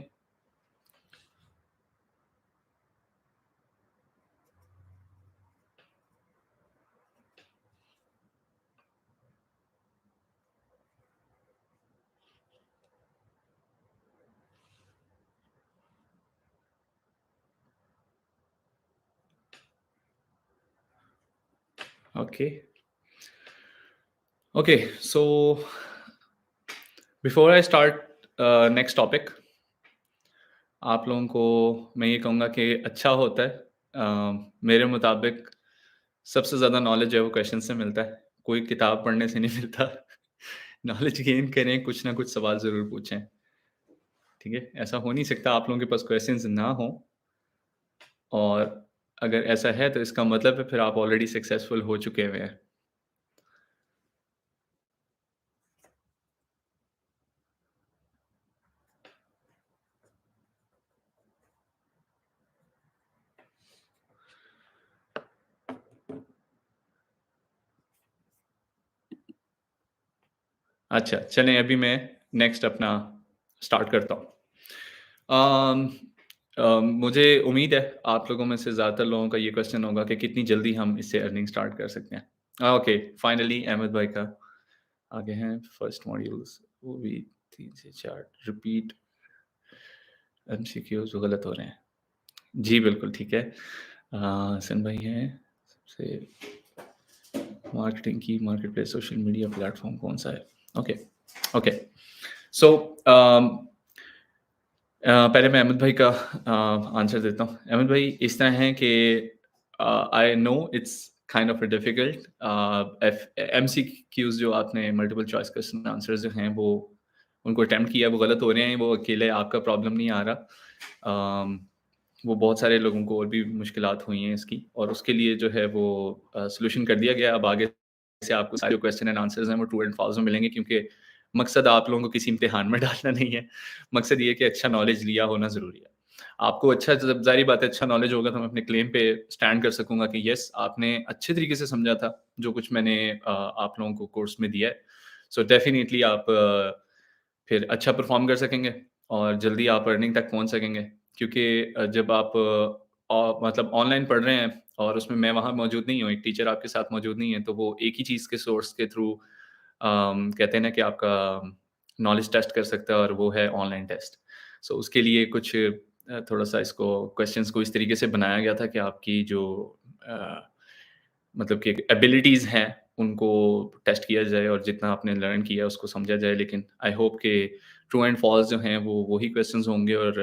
Okay. Okay, so before I start next topic आप लोगों को मैं ये कहूँगा कि अच्छा होता है मेरे मुताबिक सबसे ज़्यादा नॉलेज है वो क्वेश्चन से मिलता है, कोई किताब पढ़ने से नहीं मिलता। नॉलेज गेन करें, कुछ ना कुछ सवाल ज़रूर पूछें, ठीक है? ऐसा हो नहीं सकता आप लोगों के पास क्वेश्चंस ना हों और अगर ऐसा है तो इसका मतलब है फिर आप ऑलरेडी सक्सेसफुल हो चुके हुए हैं। अच्छा, चलें अभी मैं नेक्स्ट अपना स्टार्ट करता हूँ। अम, मुझे उम्मीद है आप लोगों में से ज़्यादातर लोगों का ये क्वेश्चन होगा कि कितनी जल्दी हम इससे अर्निंग स्टार्ट कर सकते हैं। ओके, फाइनली अहमद भाई का आगे हैं फर्स्ट मॉड्यूल्स वो भी 3 से 4 रिपीट एमसीक्यूज़ गलत हो रहे हैं। जी, बिल्कुल ठीक है। हसन भाई हैं सबसे मार्केटिंग की मार्केटप्लेस सोशल मीडिया प्लेटफ़ॉर्म कौन-सा है? Okay, okay. सो पहले मैं अहमद भाई का आंसर देता हूँ। अहमद भाई इस तरह हैं कि I know it's kind of a difficult MCQs जो आपने मल्टीपल चॉइस क्वेश्चन आंसर्स जो हैं वो उनको अटेम्प्ट किया वो गलत हो रहे हैं, वो अकेले आपका प्रॉब्लम नहीं आ रहा। वो बहुत सारे लोगों को और भी मुश्किलात हुई हैं इसकी और उसके लिए जो है वो सॉल्यूशन कर दिया गया है। अब आगे से आपको सारे जो क्वेश्चन एंड आंसर्स हैं वो ट्रू एंड फॉल्स में मिलेंगे क्योंकि मकसद आप लोगों को किसी इम्तिहान में डालना नहीं है। मकसद ये है कि अच्छा नॉलेज लिया होना ज़रूरी है। आपको अच्छा जब ज़ाहिर बात है अच्छा नॉलेज होगा तो मैं अपने क्लेम पे स्टैंड कर सकूँगा कि येस आपने अच्छे तरीके से समझा था, जो कुछ मैंने आप लोगों को कोर्स में दिया है। सो डेफिनिटली आप फिर अच्छा परफ़ॉर्म कर सकेंगे और जल्दी आप अर्निंग तक पहुँच सकेंगे। क्योंकि जब आप मतलब ऑनलाइन पढ़ रहे हैं और उसमें मैं वहाँ मौजूद नहीं हूँ, एक टीचर आपके साथ मौजूद नहीं है, तो वो एक ही चीज़ के सोर्स के थ्रू कहते हैं ना कि आपका नॉलेज टेस्ट कर सकता है और वो है ऑनलाइन टेस्ट। सो उसके लिए कुछ थोड़ा-सा इसको क्वेश्चंस को इस तरीके से बनाया गया था कि आपकी जो अ, मतलब कि एबिलिटीज़ हैं, उनको टेस्ट किया जाए और जितना आपने लर्न किया है उसको समझा जाए। लेकिन आई होप कि ट्रू एंड फॉल्स जो हैं वो वही क्वेश्चंस होंगे और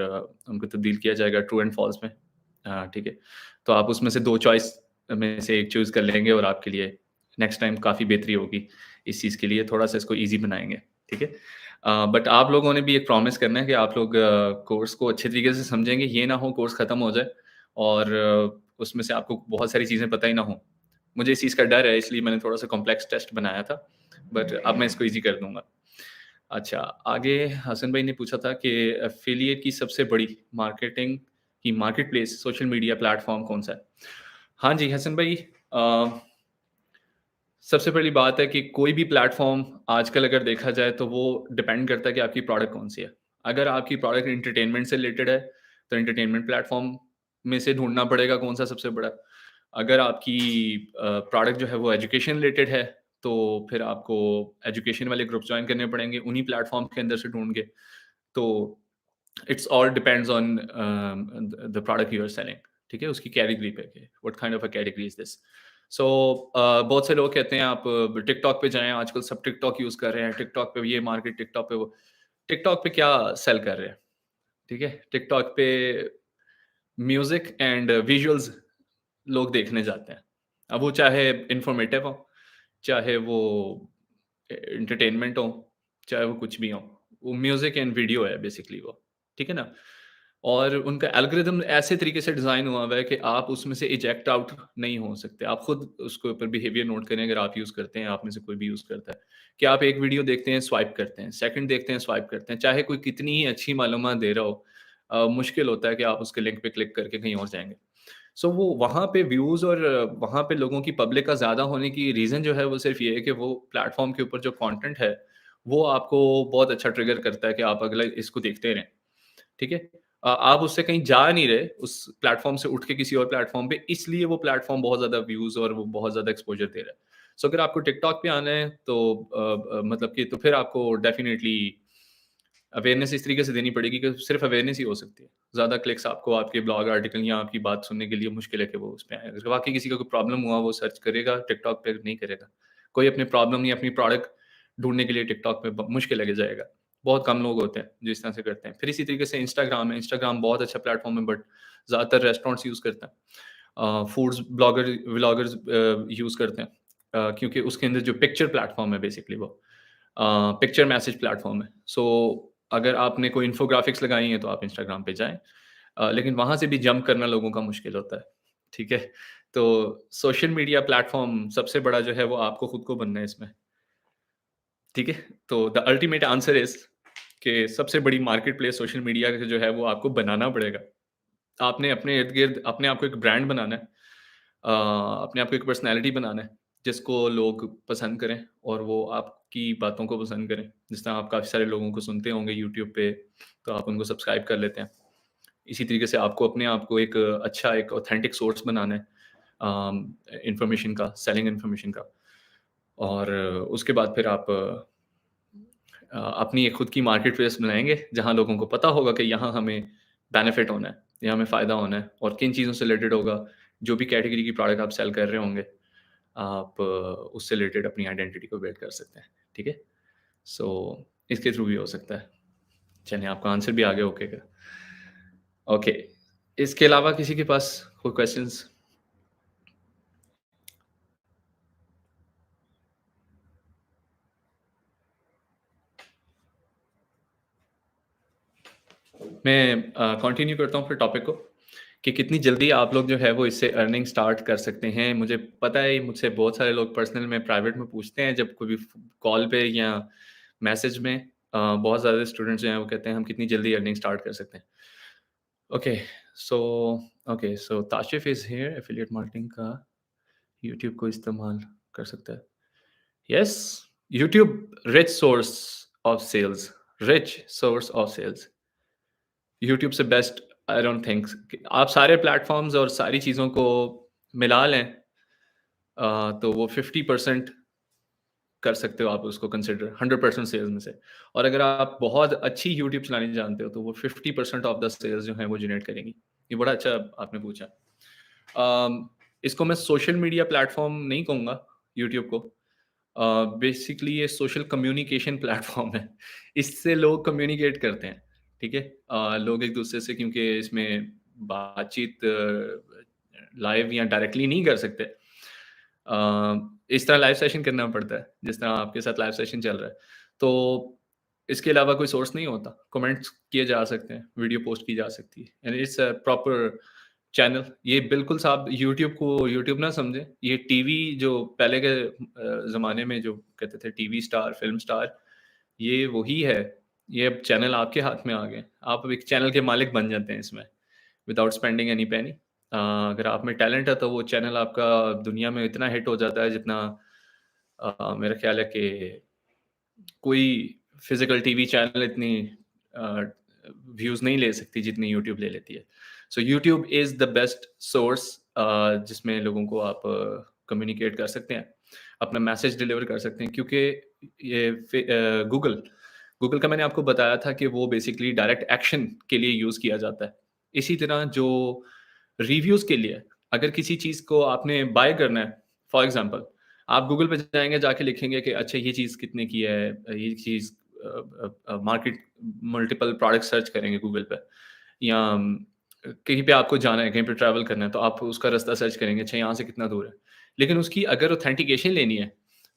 उनको तब्दील किया जाएगा ट्रू एंड फॉल्स में। ठीक है। तो आप उसमें से 2 चॉइस में से 1 चूज़ कर लेंगे और आपके लिए नेक्स्ट टाइम काफ़ी बेहतरी होगी इस चीज़ के लिए, थोड़ा-सा इसको ईज़ी बनाएँगे। ठीक है? बट आप लोगों ने भी एक प्रॉमिस करना है कि आप लोग कोर्स को अच्छे तरीके से समझेंगे। ये ना हो कोर्स खत्म हो जाए और उसमें से आपको बहुत सारी चीज़ें पता ही ना हो। मुझे इस चीज़ का डर है इसलिए मैंने थोड़ा-सा कॉम्प्लेक्स टेस्ट बनाया था, बट अब मैं इसको ईज़ी कर दूँगा। अच्छा, आगे हसन भाई ने पूछा था कि एफ़िलिएट की सबसे बड़ी मार्केटिंग की मार्केटप्लेस सोशल मीडिया प्लेटफ़ॉर्म कौन-सा है? हाँ जी, हसन भाई सबसे पहली बात है कि कोई भी प्लेटफ़ॉर्म आजकल अगर देखा जाए तो वो डिपेंड करता है कि आपकी प्रोडक्ट कौन-सी है। अगर आपकी प्रोडक्ट एंटरटेनमेंट से रिलेटेड है, तो एंटरटेनमेंट प्लेटफ़ॉर्म में से ढूँढना पड़ेगा कौन-सा सबसे बड़ा। अगर आपकी प्रोडक्ट जो है वो एजुकेशन रिलेटेड है, तो फिर आपको एजुकेशन वाले ग्रुप जॉइन करने पड़ेंगे, उन्हीं प्लेटफ़ॉर्म के अंदर से ढूँढ के। तो it's all depends on the product you are selling. ठीक है? उसकी कैटेगरी पे कि what kind of a category is this. So बहुत से लोग कहते हैं आप टिकटॉक पे जाएँ, आजकल सब टिकटॉक यूज़ कर रहे हैं, टिकटॉक पे ये मार्केट, टिकटॉक पे वो। टिकटॉक पे क्या सेल कर रहे हैं? ठीक है? टिकटॉक पे म्यूज़िक एंड विजुअल्स लोग देखने जाते हैं। अब वो चाहे इन्फॉर्मेटिव हो, चाहे वो एंटरटेनमेंट हो, चाहे वो कुछ भी हो। वो म्यूज़िक एंड वीडियो है बेसिकली वो, ठीक है ना? और उनका एल्गोरिदम ऐसे तरीके से डिज़ाइन हुआ हुआ है कि आप उसमें से इजेक्ट आउट नहीं हो सकते। आप खुद उसके ऊपर बिहेवियर नोट करें अगर आप यूज़ करते हैं, आप में से कोई भी यूज़ करता है, कि आप एक वीडियो देखते हैं, स्वाइप करते हैं, सेकंड देखते हैं, स्वाइप करते हैं। चाहे कोई कितनी ही अच्छी मालूमात दे रहा हो मुश्किल होता है कि आप उसके लिंक पे क्लिक करके कहीं और जाएँगे। सो वो वहाँ पे व्यूज़ और वहाँ पे लोगों की पब्लिक का ज़्यादा होने की रीज़न जो है वो सिर्फ़ ये है कि वो प्लेटफ़ॉर्म के ऊपर जो कंटेंट है, वो आपको बहुत अच्छा ट्रिगर करता है कि आप अगला इसको देखते रहें, ठीक है? आप उससे कहीं जा नहीं रहे, उस प्लेटफ़ॉर्म से उठ के किसी और प्लेटफ़ॉर्म पे, इसलिए वो प्लेटफ़ॉर्म बहुत ज़्यादा व्यूज़ और वो बहुत ज़्यादा एक्सपोज़र दे रहा है। सो अगर आपको टिकटॉक पे आना है तो मतलब कि तो फिर आपको डेफ़िनिटली अवेयरनेस इस तरीके से देनी पड़ेगी कि सिर्फ़ अवेयरनेस ही हो सकती है। ज़्यादा क्लिक्स आपको आपके ब्लॉग आर्टिकल या आपकी बात सुनने के लिए मुश्किल है कि वो उसपे आएँ। अगर वाक़ई किसी का कोई प्रॉब्लम हुआ, वो सर्च करेगा, टिकटॉक पे नहीं करेगा। कोई अपनी प्रॉब्लम या अपनी प्रोडक्ट ढूँढने के लिए टिकटॉक पे ब मुश्किल लेके जाएगा। बहुत कम लोग होते हैं, जो इस तरह से करते हैं। फिर इसी तरीके से इंस्टाग्राम है, इंस्टाग्राम बहुत अच्छा प्लेटफ़ॉर्म है बट ज़्यादातर रेस्टोरेंट्स यूज़ करते हैं। फूड्स ब्लॉगर व्लॉगर्स यूज़ करते हैं क्योंकि उसके अंदर जो पिक्चर प्लेटफ़ॉर्म है बेसिकली वो पिक्चर मैसेज प्लेटफ़ॉर्म है। सो अगर आपने कोई इन्फोग्राफिक्स लगाई हैं तो आप इंस्टाग्राम पे जाएँ। लेकिन वहाँ से भी जंप करना लोगों का मुश्किल होता है, ठीक है? तो सोशल मीडिया प्लेटफ़ॉर्म सबसे बड़ा जो है वो आपको खुद को बनना है इसमें, ठीक है? तो द अल्टीमेट आंसर इज़ कि सबसे बड़ी मार्केट प्लेस सोशल मीडिया का जो है वो आपको बनाना पड़ेगा। आपने अपने इर्द-गिर्द अपने आप को एक ब्रांड बनाना है। अपने आप को एक पर्सनैलिटी बनाना है, जिसको लोग पसंद करें और वो आपकी बातों को पसंद करें। जिस तरह आप काफ़ी सारे लोगों को सुनते होंगे यूट्यूब पे, तो आप उनको सब्सक्राइब कर लेते हैं। इसी तरीके से आपको अपने आप को एक अच्छा एक ऑथेंटिक सोर्स बनाना है इन्फॉर्मेशन का, सेलिंग इन्फॉर्मेशन का और उसके बाद फिर आप अपनी एक खुद की मार्केट प्लेस बनाएँगे, जहाँ लोगों को पता होगा कि यहाँ हमें बेनिफिट होना है, यहाँ हमें फ़ायदा होना है और किन चीज़ों से रिलेटेड होगा, जो भी कैटेगरी की प्रोडक्ट आप सेल कर रहे होंगे, आप उससे रिलेटेड अपनी आइडेंटिटी को बिल्ड कर सकते हैं, ठीक है? सो इसके थ्रू भी हो सकता है। चलिए आपका आंसर भी आ गया ओके का। ओके, इसके अलावा किसी के पास कोई क्वेश्चन्स? मैं कंटिन्यू करता हूँ फिर टॉपिक को कि कितनी जल्दी आप लोग जो है वो इससे अर्निंग स्टार्ट कर सकते हैं। मुझे पता है मुझसे बहुत सारे लोग पर्सनल में प्राइवेट में पूछते हैं जब कभी कॉल पे या मैसेज में बहुत ज़्यादा स्टूडेंट्स जो हैं वो कहते हैं हम कितनी जल्दी अर्निंग स्टार्ट कर सकते हैं। Okay, so okay, so Tashif is here affiliate marketing का यूट्यूब को इस्तेमाल कर सकता है। Yes, YouTube rich source of sales, rich source of sales. YouTube से बेस्ट आई डोंट थिंक आप सारे प्लेटफ़ॉर्म्स और सारी चीज़ों को मिला लें तो वो 50% कर सकते हो आप उसको कंसिडर 100% सेल्स में से। और अगर आप बहुत अच्छी यूट्यूब चलानी जानते हो तो वो 50% ऑफ द सेल्स जो हैं वो जनरेट करेंगी। ये बड़ा अच्छा आपने पूछा। इसको मैं सोशल मीडिया प्लेटफ़ॉर्म नहीं कहूँगा यूट्यूब को। बेसिकली ये सोशल कम्युनिकेशन प्लेटफ़ॉर्म है। इससे लोग कम्युनिकेट करते हैं, ठीक है? लोग एक-दूसरे से क्योंकि इसमें बातचीत लाइव या डायरेक्टली नहीं कर सकते। इस तरह लाइव सेशन करना पड़ता है, जिस तरह आपके साथ लाइव सेशन चल रहा है। तो इसके अलावा कोई सोर्स नहीं होता। कमेंट्स किए जा सकते हैं, वीडियो पोस्ट की जा सकती है and it's a proper channel. ये बिल्कुल साब यूट्यूब को यूट्यूब ना समझें, ये टीवी जो पहले के ज़माने में जो कहते थे टीवी स्टार, फ़िल्म स्टार, ये वही है। ये अब चैनल आपके हाथ में आ गए। आप अब एक चैनल के मालिक बन जाते हैं इसमें, विदाउट स्पेंडिंग एनी पेनी। अगर आप में टैलेंट है तो वो चैनल आपका दुनिया में इतना हिट हो जाता है जितना मेरा ख़्याल है कि कोई फ़िज़िकल टीवी चैनल इतनी अ, व्यूज़ नहीं ले सकती जितनी यूट्यूब ले लेती है। So YouTube is the best source जिसमें लोगों को आप कम्युनिकेट कर सकते हैं, अपना मैसेज डिलीवर कर सकते हैं क्योंकि गूगल गूगल का मैंने आपको बताया था कि वो बेसिकली डायरेक्ट एक्शन के लिए यूज़ किया जाता है। इसी तरह जो रिव्यूज़ के लिए अगर किसी चीज़ को आपने बाय करना है, फॉर एग्ज़ाम्पल आप गूगल पे जाएँगे, जाके लिखेंगे कि अच्छा ये चीज़ कितने की है, ये चीज़ मार्केट मल्टीपल प्रोडक्ट सर्च करेंगे गूगल पे या कहीं पे आपको जाना है, कहीं पे ट्रैवल करना है, तो आप उसका रास्ता सर्च करेंगे, अच्छा यहाँ से कितना दूर है। लेकिन उसकी अगर ऑथेंटिकेशन लेनी है,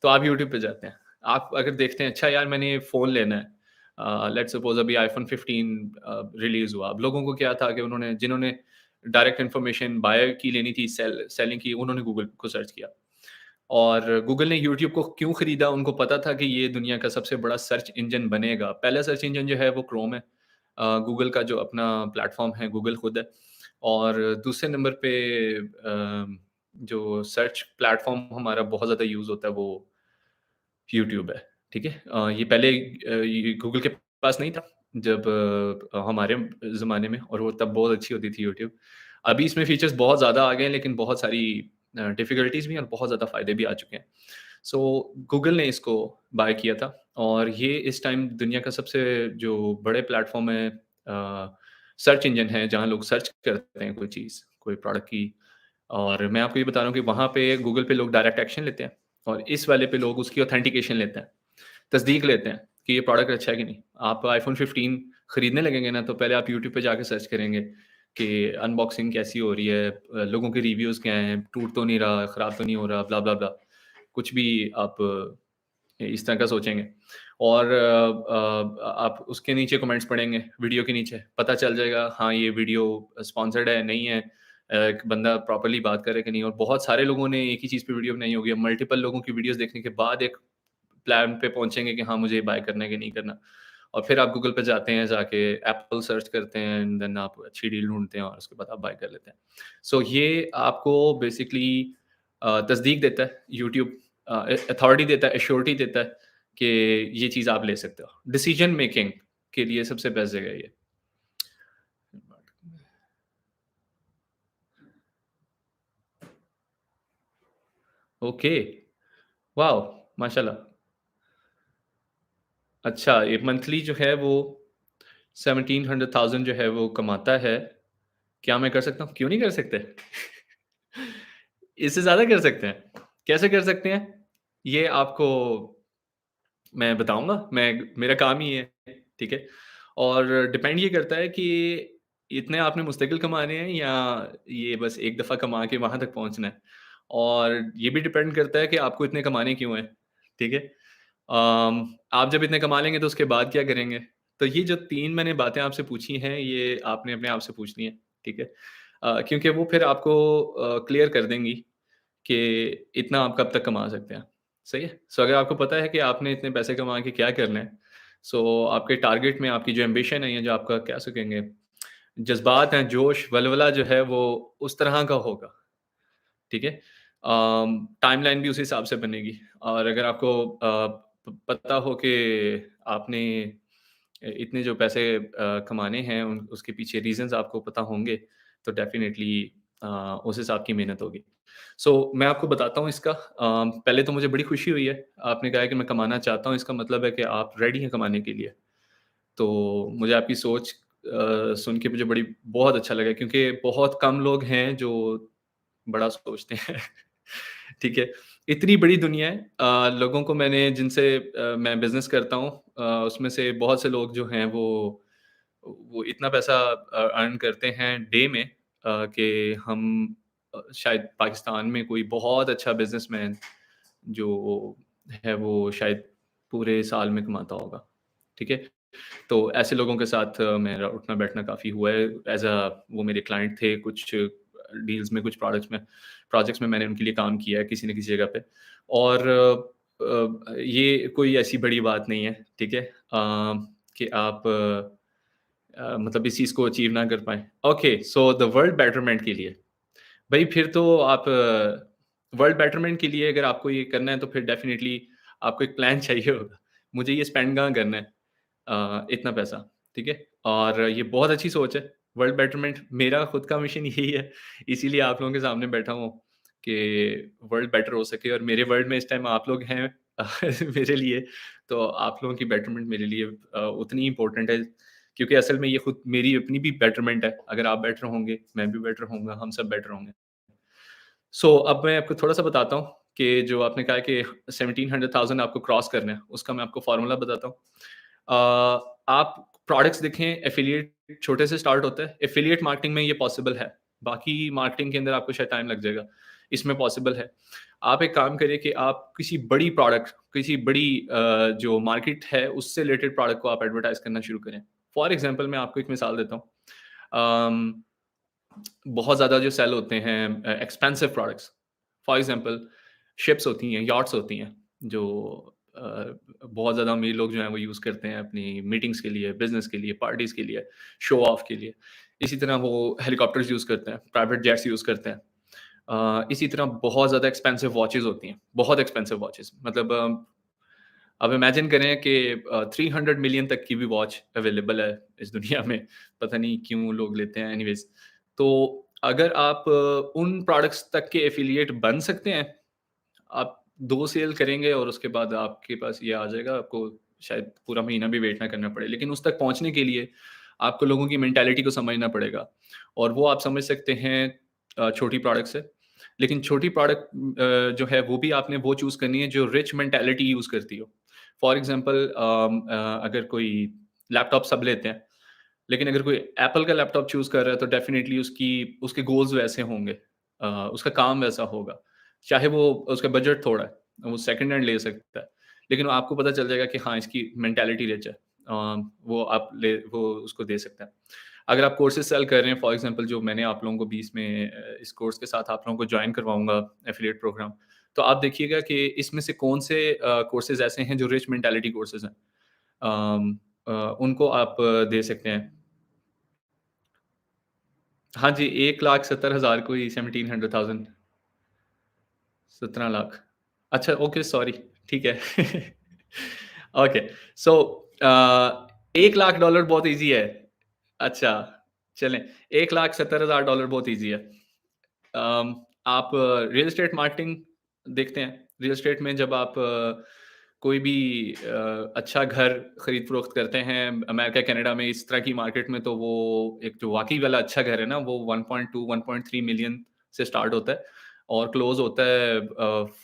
तो आप यूट्यूब पे जाते हैं। आप अगर देखते हैं, अच्छा यार मैंने फ़ोन लेना है लेट्स सपोज़ अभी आईफ़ोन 15 रिलीज़ हुआ। अब लोगों को क्या था कि उन्होंने जिन्होंने डायरेक्ट इन्फॉर्मेशन बायर की लेनी थी, सेलिंग की, उन्होंने गूगल को सर्च किया। और गूगल ने यूट्यूब को क्यों खरीदा? उनको पता था कि ये दुनिया का सबसे बड़ा सर्च इंजन बनेगा। पहला सर्च इंजन जो है वो क्रोम है। गूगल का जो अपना प्लेटफ़ॉर्म है, गूगल खुद है। और दूसरे नंबर पे जो सर्च प्लेटफ़ॉर्म हमारा बहुत ज़्यादा यूज़ होता है वो यूट्यूब है, ठीक है? ये पहले ये गूगल के पास नहीं था जब हमारे ज़माने में और वो तब बहुत अच्छी होती थी यूट्यूब। अभी इसमें फ़ीचर्स बहुत ज़्यादा आ गए हैं लेकिन बहुत सारी डिफ़िकल्टीज़ भी हैं और बहुत ज़्यादा फ़ायदे भी आ चुके हैं। सो गूगल ने इसको बाय किया था और ये इस टाइम दुनिया का सबसे जो बड़े प्लेटफ़ॉर्म है सर्च इंजन है जहाँ लोग सर्च करते हैं कोई चीज़, कोई प्रोडक्ट की और मैं आपको ये बता रहा हूँ कि वहाँ पे गूगल पे लोग डायरेक्ट एक्शन लेते हैं और इस वाले पे लोग उसकी ऑथेंटिकेशन लेते हैं, तस्दीक लेते हैं कि ये प्रोडक्ट अच्छा है कि नहीं। आप आईफ़ोन 15 खरीदने लगेंगे ना तो पहले आप यूट्यूब पे जाके सर्च करेंगे कि अनबॉक्सिंग कैसी हो रही है, लोगों के रिव्यूज़ क्या हैं, टूट तो नहीं रहा, खराब तो नहीं हो रहा, ब्ला, ब्ला, ब्ला। कुछ भी आप इस तरह का सोचेंगे और आप उसके नीचे कमेंट्स पढ़ेंगे, वीडियो के नीचे, पता चल जाएगा हाँ, ये वीडियो स्पॉन्सर्ड है, नहीं है। एक बंदा प्रॉपर्ली बात करे कि नहीं और बहुत सारे लोगों ने एक ही चीज़ पे वीडियो बनाई होगी, अब मल्टीपल लोगों की वीडियोज़ देखने के बाद एक प्लान पे पहुँचेंगे कि हाँ, मुझे ये बाय करना है कि नहीं करना। और फिर आप गूगल पे जाते हैं, जाके एप्पल सर्च करते हैं एंड देन आप अच्छी डील ढूँढते हैं और उसके बाद आप बाय कर लेते हैं। सो ये आपको बेसिकली तस्दीक देता है यूट्यूब अथॉरिटी देता है, एश्योरिटी देता है कि ये चीज़ आप ले सकते हो। डिसीजन मेकिंग के लिए सबसे बेस्ट जगह है ये। Okay, wow! माशाल्लाह। अच्छा, ये मंथली जो है वो 1700,000 जो है वो कमाता है। क्या मैं कर सकता हूँ? क्यों नहीं कर सकते? इससे ज़्यादा कर सकते हैं। कैसे कर सकते हैं? ये आपको मैं बताऊँगा, मेरा काम ही है, ठीक है? और डिपेंड ये करता है कि इतने आपने मुस्तकिल कमाने हैं या ये बस एक दफ़ा कमा के वहाँ तक पहुँचना है। और ये भी डिपेंड करता है कि आपको इतने कमाने क्यों हैं, ठीक है? आप जब इतने कमा लेंगे तो उसके बाद क्या करेंगे? तो ये जो 3 मैंने बातें आपसे पूछी हैं, ये आपने अपने आप से पूछनी है, ठीक है? क्योंकि वो फिर आपको क्लियर कर देंगी कि इतना आप कब तक कमा सकते हैं, सही है? सो अगर आपको पता है कि आपने इतने पैसे कमा के क्या करना है, सो आपके टारगेट में आपकी जो एम्बिशन है या जो आपका कह सकेंगे जज़्बात हैं, जोश, वल्वला जो है वो उस तरह का होगा, ठीक है? टाइमलाइन भी उस हिसाब से बनेगी और अगर आपको पता हो कि आपने इतने जो पैसे कमाने हैं उन उसके पीछे रीज़न्स आपको पता होंगे, तो डेफ़िनेटली अ, उस हिसाब की मेहनत होगी। सो मैं आपको बताता हूँ इसका पहले तो मुझे बड़ी खुशी हुई है, आपने कहा है कि मैं कमाना चाहता हूँ, इसका मतलब है कि आप रेडी हैं कमाने के लिए। तो मुझे आपकी सोच सुन के मुझे बहुत अच्छा लगा क्योंकि बहुत कम लोग हैं जो बड़ा सोचते हैं। ठीक है। इतनी बड़ी दुनिया है लोगों को मैंने जिनसे मैं बिज़नेस करता हूँ उसमें से बहुत से लोग जो हैं वो इतना पैसा अर्न करते हैं डे में कि हम शायद पाकिस्तान में कोई बहुत अच्छा बिज़नेसमैन जो है वो शायद पूरे साल में कमाता होगा। ठीक है? तो ऐसे लोगों के साथ मेरा उठना-बैठना काफ़ी हुआ है। वो मेरे क्लाइंट थे, कुछ डील्स में, कुछ प्रोजेक्ट्स में मैंने उनके लिए काम किया है किसी न किसी जगह पे। और ये कोई ऐसी बड़ी बात नहीं है, ठीक है? कि आप मतलब इस चीज़ को अचीव ना कर पाएँ। Okay, so the world betterment के लिए, भई फिर तो आप वर्ल्ड बेटरमेंट के लिए अगर आपको ये करना है तो फिर डेफ़िनिटली आपको एक प्लान चाहिए होगा। मुझे ये स्पेंड कहाँ करना है? इतना पैसा, ठीक है? और ये बहुत अच्छी सोच है, वर्ल्ड बेटरमेंट मेरा खुद का मिशन यही है, इसीलिए आप लोगों के सामने बैठा हूँ कि वर्ल्ड बेटर हो सके और मेरे वर्ल्ड में इस टाइम आप लोग हैं मेरे लिए, तो आप लोगों की बेटरमेंट मेरे लिए उतनी इम्पोर्टेंट है क्योंकि असल में ये खुद मेरी अपनी भी बेटरमेंट है। अगर आप बेटर होंगे, मैं भी बेटर होऊँगा, हम सब बेटर होंगे। सो अब मैं आपको थोड़ा-सा बताता हूँ कि जो आपने कहा कि 1700,000 आपको क्रॉस करना है, उसका मैं आपको फ़ॉर्मूला बताता हूँ। आप प्रोडक्ट्स देखें, एफ़िलिएट छोटे से स्टार्ट होता है। एफ़िलिएट मार्केटिंग में ये पॉसिबल है। बाकी मार्केटिंग के अंदर आपको शायद टाइम लग जाएगा। इसमें पॉसिबल है। आप एक काम करिए कि आप किसी बड़ी प्रोडक्ट, किसी बड़ी जो मार्केट है, उससे रिलेटेड प्रोडक्ट को आप एडवर्टाइज़ करना शुरू करें। फॉर एग्ज़ाम्पल मैं आपको एक मिसाल देता हूँ। अम बहुत ज़्यादा जो सेल होते हैं expensive products for example ships होती हैं, यॉट्स होती हैं जो बहुत ज़्यादा अमीर लोग जो हैं वो यूज़ करते हैं अपनी मीटिंग्स के लिए, बिज़नेस के लिए, पार्टीज़ के लिए, शो ऑफ के लिए। इसी तरह वो हेलीकॉप्टर्स यूज़ करते हैं, प्राइवेट जेट्स यूज़ करते हैं। इसी तरह बहुत ज़्यादा एक्सपेंसिव वॉचेज़ होती हैं, बहुत एक्सपेंसिव वॉचेज़ मतलब अब इमेजिन करें कि 300 मिलियन तक की भी वॉच अवेलेबल है इस दुनिया में, पता नहीं क्यों लोग लेते हैं एनीवेज़। तो अगर आप उन प्रोडक्ट्स तक के एफ़िलिएट बन सकते हैं, आप 2 सेल करेंगे और उसके बाद आपके पास ये आ जाएगा, आपको शायद पूरा महीना भी वेट ना करना पड़े। लेकिन उस तक पहुँचने के लिए आपको लोगों की मेंटालिटी को समझना पड़ेगा और वो आप समझ सकते हैं छोटी प्रोडक्ट से। लेकिन छोटी प्रोडक्ट जो है वो भी आपने वो चूज़ करनी है जो रिच मेंटालिटी यूज़ करती हो। फॉर एग्ज़ाम्पल अगर कोई लैपटॉप सब लेते हैं, लेकिन अगर कोई एप्पल का लैपटॉप चूज़ कर रहा है तो डेफ़िनिटली उसके गोल्स वैसे होंगे। उसका काम वैसा होगा। चाहे वो उसका बजट थोड़ा है, वो सेकंड हैंड ले सकता है। लेकिन आपको पता चल जाएगा कि हाँ, इसकी मेंटालिटी रिच है। वो उसको दे सकता है। अगर आप कोर्सेज़ सेल कर रहे हैं फॉर एग्ज़ाम्पल जो मैंने आप लोगों को बीच में इस कोर्स के साथ आप लोगों को जॉइन करवाऊँगा एफ़िलिएट प्रोग्राम। तो आप देखिएगा कि इसमें से कौन से कोर्सेज़ ऐसे हैं जो रिच मेंटालिटी कोर्सेज़ हैं। अम, उनको आप दे सकते हैं। हाँ जी, 1,70,000 को ही 1700,000 17 लाख। अच्छा ओके सॉरी ठीक है। ओके सो $1,00,000 बहुत ईज़ी है। अच्छा, चलें $1,70,000 बहुत ईज़ी है। आप रियल एस्टेट मार्केटिंग देखते हैं। रियल एस्टेट में जब आप कोई भी अच्छा घर खरीद-फरोख्त करते हैं अमेरिका, कनाडा में इस तरह की मार्केट में तो वो एक जो वाक़ई वाला अच्छा घर है ना वो 1.2 1.3 मिलियन से स्टार्ट होता है और क्लोज़ होता है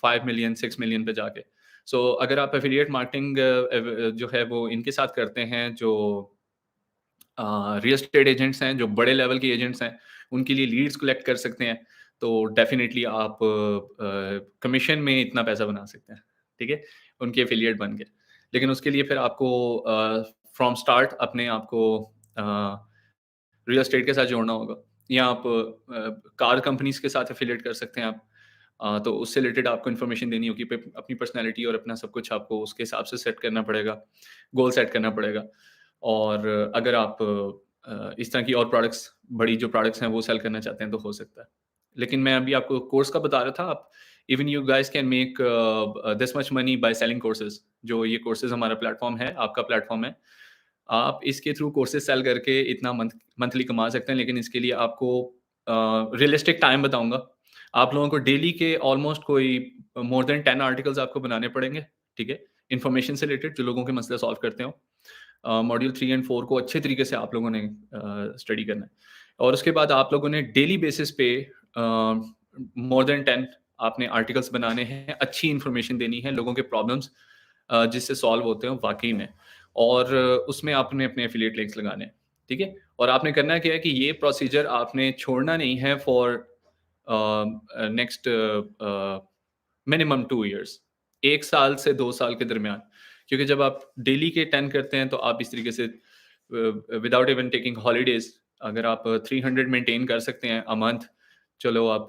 5 मिलियन 6 मिलियन पे जाके। सो अगर आप एफ़िलिएट मार्केटिंग जो है वो इनके साथ करते हैं जो रियल एस्टेट एजेंट्स हैं, जो बड़े लेवल के एजेंट्स हैं, उनके लिए लीड्स कलेक्ट कर सकते हैं, तो डेफ़िनिटली आप कमीशन में इतना पैसा बना सकते हैं, ठीक है? उनके एफ़िलिएट बन के। लेकिन उसके लिए फिर आपको फ्रॉम स्टार्ट अपने आप को अ, रियल एस्टेट के साथ जोड़ना होगा। या आप कार कंपनीज़ के साथ एफ़िलिएट कर सकते हैं आप। तो उससे रिलेटेड आपको इन्फॉर्मेशन देनी होगी, अपनी पर्सनैलिटी और अपना सब कुछ आपको उसके हिसाब से सेट करना पड़ेगा, गोल सेट करना पड़ेगा। और अगर आप इस तरह की और प्रोडक्ट्स, बड़ी जो प्रोडक्ट्स हैं वो सेल करना चाहते हैं तो हो सकता है। लेकिन मैं अभी आपको कोर्स का बता रहा था, आप even you guys can make this much money by selling courses. जो ये कोर्सेज़ हमारा प्लेटफ़ॉर्म है, आपका प्लेटफ़ॉर्म है। आप इसके थ्रू कोर्सेज़ सेल करके इतना मंथली कमा सकते हैं, लेकिन इसके लिए आपको रियलिस्टिक टाइम बताऊँगा। आप लोगों को डेली के ऑलमोस्ट कोई मोर देन 10 आर्टिकल्स आपको बनाने पड़ेंगे, ठीक है? इन्फॉर्मेशन से रिलेटेड जो लोगों के मसले सॉल्व करते हो। मॉड्यूल 3 एंड 4 को अच्छे तरीके से आप लोगों ने स्टडी करना है। और उसके बाद आप लोगों ने डेली बेसिस पे मोर देन 10 आपने आर्टिकल्स बनाने हैं, अच्छी इन्फॉर्मेशन देनी है, लोगों के प्रॉब्लम्स जिससे सॉल्व होते हो वाक़ई में। और उसमें आपने अपने एफ़िलिएट लिंक्स लगाने हैं, ठीक है? और आपने करना क्या है कि ये प्रोसीजर आपने छोड़ना नहीं है फॉर नेक्स्ट मिनिमम 2 इयर्स, 1 साल से 2 साल के दरमियान। क्योंकि जब आप डेली के 10 करते हैं तो आप इस तरीके से विदाउट इवन टेकिंग हॉलिडेज़, अगर आप 300 मेंटेन कर सकते हैं अ मंथ, चलो आप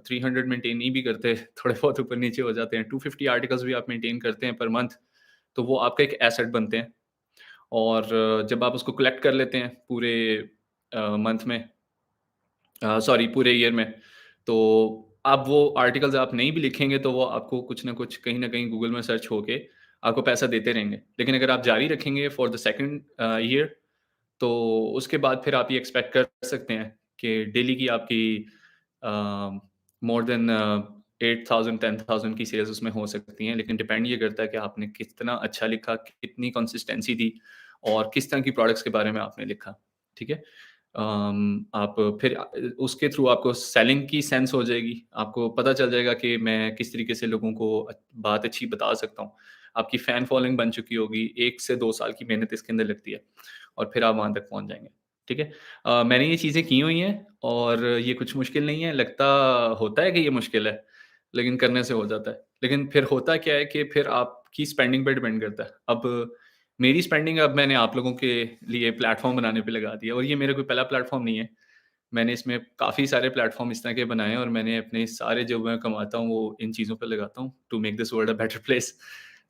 300 मेंटेन नहीं भी करते, थोड़े बहुत ऊपर-नीचे हो जाते हैं, 250 आर्टिकल्स भी आप मेंटेन करते हैं पर मंथ, तो वो आपका एक एसेट बनते हैं। और जब आप उसको कलेक्ट कर लेते हैं पूरे मंथ में, सॉरी पूरे ईयर में, तो आप वो आर्टिकल्स आप नहीं भी लिखेंगे तो वो आपको कुछ ना कुछ कहीं न कहीं गूगल में सर्च होके आपको पैसा देते रहेंगे। लेकिन अगर आप जारी रखेंगे फॉर द सेकंड ईयर, तो उसके बाद फिर आप ये एक्सपेक्ट कर सकते हैं कि डेली की आपकी मोर देन 8,000 10,000 की सेल्स उसमें हो सकती हैं। लेकिन डिपेंड ये करता है कि आपने कितना अच्छा लिखा, कितनी कंसिस्टेंसी दी और किस तरह की प्रोडक्ट्स के बारे में आपने लिखा, ठीक है? आप फिर उसके थ्रू आपको सेलिंग की सेंस हो जाएगी। आपको पता चल जाएगा कि मैं किस तरीके से लोगों को बात अच्छी बता सकता हूँ। आपकी फैन फॉलोइंग बन चुकी होगी, 1 से 2 साल की मेहनत इसके अंदर लगती है और फिर आप वहाँ तक पहुँच जाएँगे, ठीक है? मैंने ये चीज़ें की हुई हैं और ये कुछ मुश्किल नहीं है, लगता होता है कि ये मुश्किल है, लेकिन करने से हो जाता है। लेकिन फिर होता क्या है कि फिर आपकी स्पेंडिंग पे डिपेंड करता है। अब मेरी स्पेंडिंग अब मैंने आप लोगों के लिए प्लेटफ़ॉर्म बनाने पे लगा दी है और ये मेरा कोई पहला प्लेटफ़ॉर्म नहीं है। मैंने इसमें काफ़ी सारे प्लेटफ़ॉर्म इस तरह के बनाए हैं और मैंने अपने सारे जो मैं कमाता हूँ, वो इन चीज़ों पे लगाता हूँ to make this world a better place.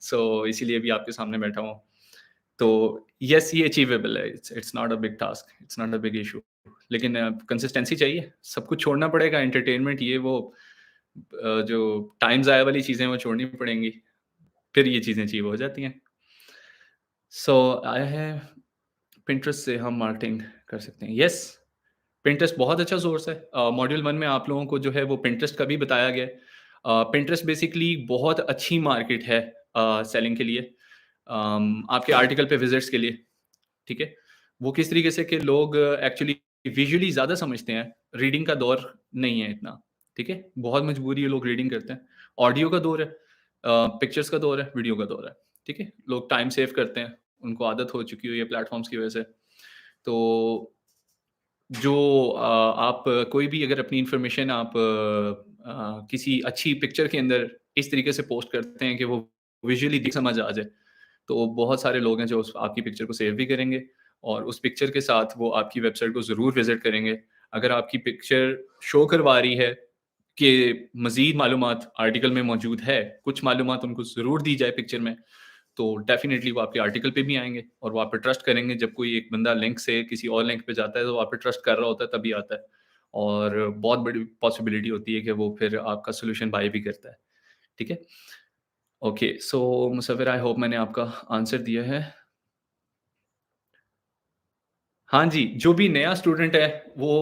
So इसीलिए भी आपके सामने बैठा हूँ। तो येस, ये अचीवेबल है। It's not a big task, it's not a big issue. लेकिन कंसिस्टेंसी चाहिए, सब कुछ छोड़ना पड़ेगा, एंटरटेनमेंट ये वो जो टाइम ज़ाया वाली चीज़ें वो छोड़नी पड़ेंगी, फिर ये चीज़ें अचीव हो जाती हैं। सो आई हैव पिंटरेस्ट से हम मार्केटिंग कर सकते हैं। येस, पिंटरेस्ट बहुत अच्छा सोर्स है। मॉड्यूल 1 में आप लोगों को जो है वो पिंटरेस्ट का भी बताया गया है। पिंटरेस्ट बेसिकली बहुत अच्छी मार्केट है सेलिंग के लिए, आपके आर्टिकल पे विज़िट्स के लिए, ठीक है? वो किस तरीके से कि लोग एक्चुअली विजुअली ज़्यादा समझते हैं, रीडिंग का दौर नहीं है इतना, ठीक है? बहुत मजबूरी है, लोग रीडिंग करते हैं। ऑडियो का दौर है, पिक्चर्स का दौर है, वीडियो का दौर है, ठीक है? लोग टाइम सेव करते हैं, उनको आदत हो चुकी हुई है प्लेटफ़ॉर्म्स की वजह से। तो जो आप कोई भी अगर अपनी इन्फॉर्मेशन आप किसी अच्छी पिक्चर के अंदर इस तरीके से पोस्ट करते हैं कि वो विजुअली दिख समझ आ जाए, तो बहुत सारे लोग हैं जो उस आपकी पिक्चर को सेव भी करेंगे और उस पिक्चर के साथ वो आपकी वेबसाइट को ज़रूर विज़िट करेंगे। अगर आपकी पिक्चर शो करवा रही है कि मज़ीद मालूमात आर्टिकल में मौजूद है, कुछ मालूमात उनको ज़रूर दी जाए पिक्चर में, तो डेफ़िनिटली वो आपके आर्टिकल पे भी आएँगे और वो आप पे ट्रस्ट करेंगे। जब कोई एक बंदा लिंक से किसी और लिंक पे जाता है, तो वो आप पे ट्रस्ट कर रहा होता है तभी आता है और बहुत बड़ी पॉसिबिलिटी होती है कि वो फिर आपका सॉल्यूशन बाय भी करता है। ठीक है? ओके, सो मुसव्विर, आई होप मैंने आपका आंसर दिया है। हाँ जी, जो भी नया स्टूडेंट है वो